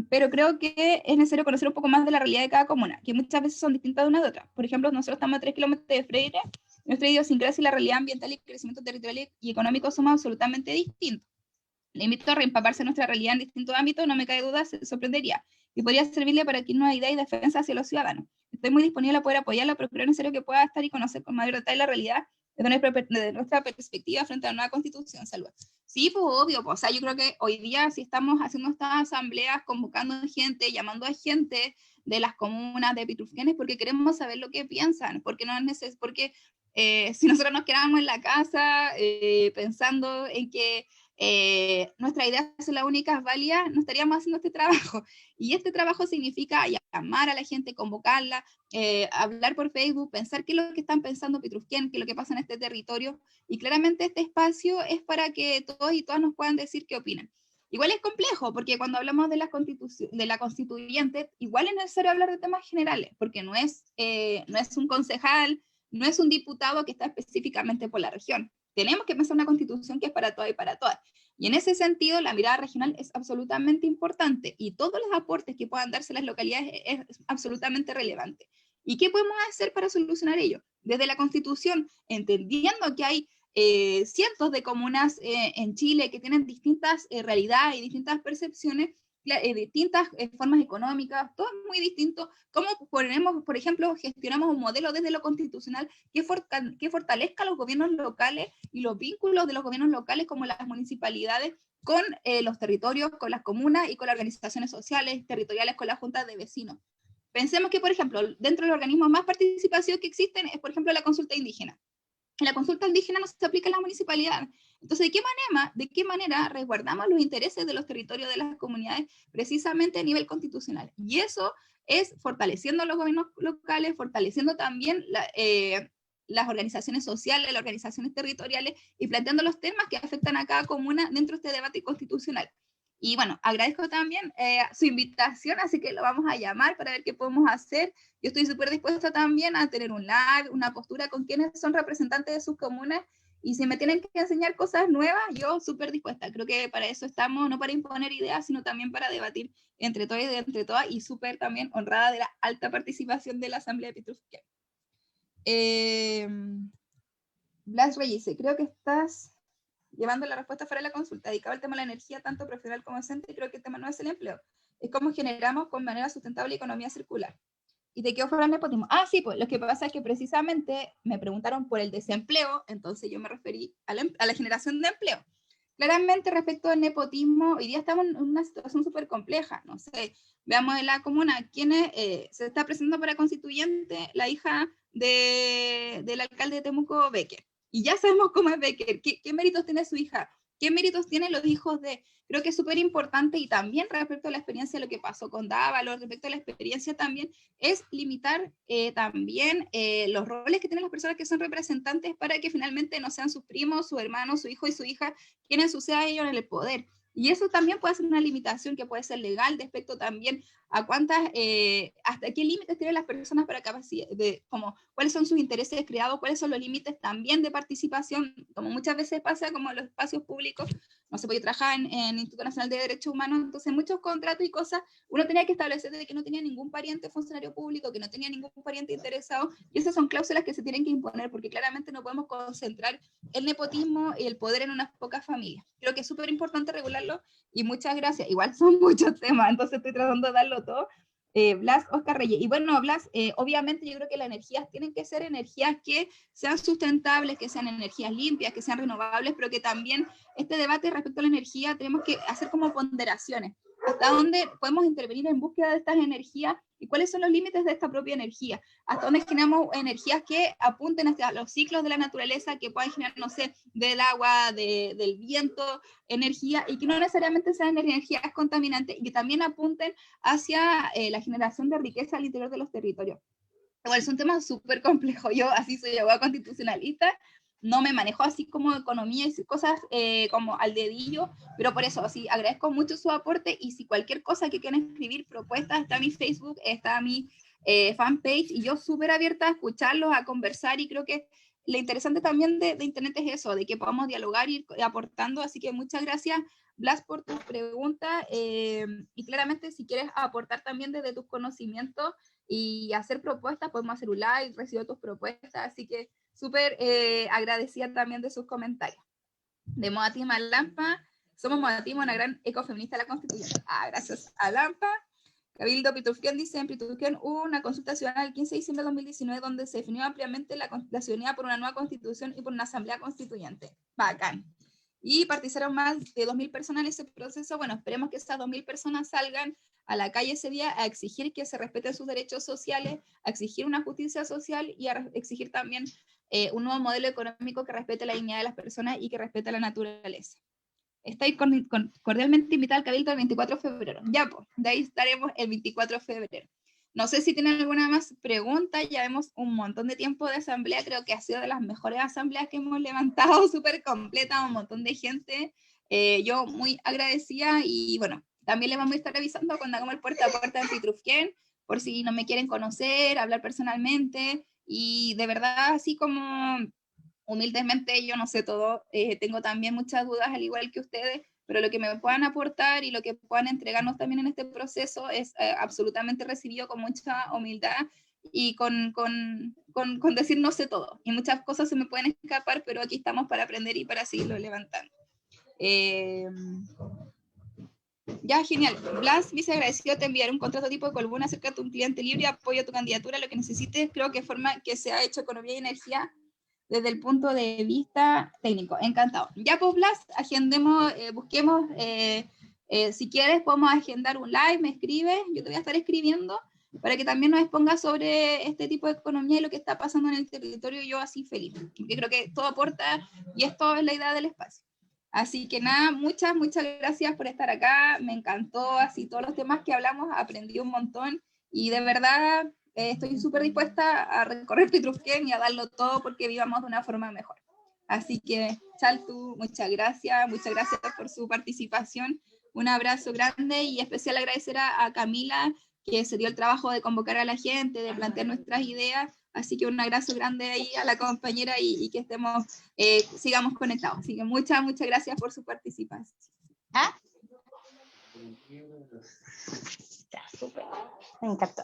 pero creo que es necesario conocer un poco más de la realidad de cada comuna, que muchas veces son distintas de una de otra. Por ejemplo, nosotros estamos a 3 kilómetros de Freire, nuestra idiosincrasia y la realidad ambiental y crecimiento territorial y económico somos absolutamente distintos. Le invito a reempaparse nuestra realidad en distintos ámbitos, no me cae duda, se sorprendería, y podría servirle para que una idea y defensa hacia los ciudadanos. Estoy muy disponible a poder apoyarlo, pero creo necesario que pueda estar y conocer con mayor detalle la realidad desde nuestra perspectiva frente a la nueva Constitución. Saludos. Sí, pues obvio, pues, o sea, yo creo que hoy día si estamos haciendo estas asambleas, convocando gente, llamando a gente de las comunas de Pitrufquén, porque queremos saber lo que piensan, porque no es necesario, porque si nosotros nos quedamos en la casa pensando en que nuestras ideas son las únicas válidas, no estaríamos haciendo este trabajo. Y este trabajo significa llamar a la gente, convocarla, hablar por Facebook, pensar qué es lo que están pensando Pitrufquén, qué es lo que pasa en este territorio, y claramente este espacio es para que todos y todas nos puedan decir qué opinan. Igual es complejo, porque cuando hablamos de la constituyente, igual es necesario hablar de temas generales, porque no es un concejal, no es un diputado que está específicamente por la región. Tenemos que pensar una constitución que es para todas y para todas. Y en ese sentido, la mirada regional es absolutamente importante, y todos los aportes que puedan darse las localidades es absolutamente relevante. ¿Y qué podemos hacer para solucionar ello? Desde la Constitución, entendiendo que hay cientos de comunas en Chile que tienen distintas realidades y distintas percepciones, distintas formas económicas, todo es muy distinto. ¿Cómo ponemos, por ejemplo, gestionamos un modelo desde lo constitucional que fortalezca los gobiernos locales y los vínculos de los gobiernos locales como las municipalidades con los territorios, con las comunas y con las organizaciones sociales, territoriales, con las juntas de vecinos? Pensemos que, por ejemplo, dentro de los organismos más participativos que existen es, por ejemplo, la consulta indígena. La consulta indígena no se aplica en la municipalidad. Entonces, ¿de qué manera resguardamos los intereses de los territorios de las comunidades precisamente a nivel constitucional? Y eso es fortaleciendo los gobiernos locales, fortaleciendo también las organizaciones sociales, las organizaciones territoriales, y planteando los temas que afectan a cada comuna dentro de este debate constitucional. Y bueno, agradezco también su invitación, así que lo vamos a llamar para ver qué podemos hacer. Yo estoy súper dispuesta también a tener un live, una postura con quienes son representantes de sus comunas, y si me tienen que enseñar cosas nuevas, yo súper dispuesta. Creo que para eso estamos, no para imponer ideas, sino también para debatir entre todos y entre todas, y súper también honrada de la alta participación de la Asamblea de Pitrufquén. Blas Reyes, creo que estás llevando la respuesta fuera de la consulta, dedicado al tema de la energía, tanto profesional como docente. Creo que el tema no es el empleo, es cómo generamos con manera sustentable economía circular. ¿Y de qué fuera el nepotismo? Ah, sí, pues lo que pasa es que precisamente me preguntaron por el desempleo, entonces yo me referí a la generación de empleo. Claramente, respecto al nepotismo, hoy día estamos en una situación súper compleja. No sé, veamos en la comuna, ¿quién se está presentando para constituyente? La hija del alcalde de Temuco, Becker. Y ya sabemos cómo es Becker, qué méritos tiene su hija, qué méritos tienen los hijos de... Creo que es súper importante, y también respecto a la experiencia de lo que pasó con Dávalos, respecto a la experiencia también, es limitar también los roles que tienen las personas que son representantes, para que finalmente no sean sus primos, su hermano, su hijo y su hija quienes sucedan ellos en el poder. Y eso también puede ser una limitación que puede ser legal, respecto también a hasta qué límites tienen las personas para capacidad, como cuáles son sus intereses creados, cuáles son los límites también de participación, como muchas veces pasa como en los espacios públicos. No se puede trabajar en el Instituto Nacional de Derechos Humanos, entonces muchos contratos y cosas, uno tenía que establecer de que no tenía ningún pariente funcionario público, que no tenía ningún pariente interesado, y esas son cláusulas que se tienen que imponer, porque claramente no podemos concentrar el nepotismo y el poder en unas pocas familias. Creo que es súper importante regularlo, y muchas gracias. Igual son muchos temas, entonces estoy tratando de darlo todo. Blas Oscar Reyes. Y bueno, Blas, obviamente yo creo que las energías tienen que ser energías que sean sustentables, que sean energías limpias, que sean renovables, pero que también este debate respecto a la energía tenemos que hacer como ponderaciones. ¿Hasta dónde podemos intervenir en búsqueda de estas energías y cuáles son los límites de esta propia energía? ¿Hasta dónde generamos energías que apunten hacia los ciclos de la naturaleza, que puedan generar, no sé, del agua, del viento, energía, y que no necesariamente sean energías contaminantes, y que también apunten hacia la generación de riqueza al interior de los territorios? Igual es un tema súper complejo. Yo así soy abogada constitucionalista, no me manejo así como economía y cosas como al dedillo, pero por eso sí, agradezco mucho su aporte, y si cualquier cosa que quieran escribir, propuestas, está mi Facebook, está mi fanpage, y yo súper abierta a escucharlos, a conversar, y creo que lo interesante también de Internet es eso, de que podamos dialogar y ir aportando, así que muchas gracias, Blas, por tus preguntas, y claramente si quieres aportar también desde tus conocimientos y hacer propuestas, podemos hacer un live, recibo tus propuestas, así que súper agradecida también de sus comentarios. De Modatima Lampa, somos Modatima, una gran ecofeminista de la Constitución. Gracias a Lampa. Cabildo Pitrufquén dice, en Pitrufquén hubo una consulta ciudadana el 15 de diciembre de 2019 donde se definió ampliamente la ciudadanía por una nueva constitución y por una asamblea constituyente. Bacán. Y participaron más de 2.000 personas en ese proceso. Bueno, esperemos que esas 2.000 personas salgan a la calle ese día a exigir que se respeten sus derechos sociales, a exigir una justicia social, y a exigir también un nuevo modelo económico que respete la dignidad de las personas y que respete la naturaleza. Estáis cordialmente invitada al Cabildo el 24 de febrero. Ya, pues, de ahí estaremos el 24 de febrero. No sé si tienen alguna más pregunta, ya vemos un montón de tiempo de asamblea, creo que ha sido de las mejores asambleas que hemos levantado, súper completa, un montón de gente. Yo muy agradecida y bueno, también les vamos a estar avisando cuando hagamos el puerta a puerta en Pitrufquén, por si no me quieren conocer, hablar personalmente, y de verdad, así como humildemente yo no sé todo, tengo también muchas dudas al igual que ustedes, pero lo que me puedan aportar y lo que puedan entregarnos también en este proceso es absolutamente recibido con mucha humildad y con decir no sé todo. Y muchas cosas se me pueden escapar, pero aquí estamos para aprender y para seguirlo levantando. Ya, genial. Blas, vice agradecido, te enviaré un contrato tipo de Colbún, acércate a un cliente libre, apoyo a tu candidatura, lo que necesites, creo que forma que se ha hecho economía y energía desde el punto de vista técnico. Encantado. Ya, pues, Blas, agendemos, busquemos, si quieres podemos agendar un live, me escribes, yo te voy a estar escribiendo, para que también nos expongas sobre este tipo de economía y lo que está pasando en el territorio, yo así feliz, porque creo que todo aporta, y esto es la idea del espacio. Así que nada, muchas gracias por estar acá, me encantó, así todos los temas que hablamos, aprendí un montón, y de verdad estoy súper dispuesta a recorrer Pitrufquén y a darlo todo porque vivamos de una forma mejor. Así que, Chaltu, muchas gracias por su participación, un abrazo grande y especial agradecer a Camila, que se dio el trabajo de convocar a la gente, de plantear nuestras ideas, así que un abrazo grande ahí a la compañera y que estemos, sigamos conectados. Así que muchas gracias por su participación. ¿Ah? Ya, súper. Me encantó.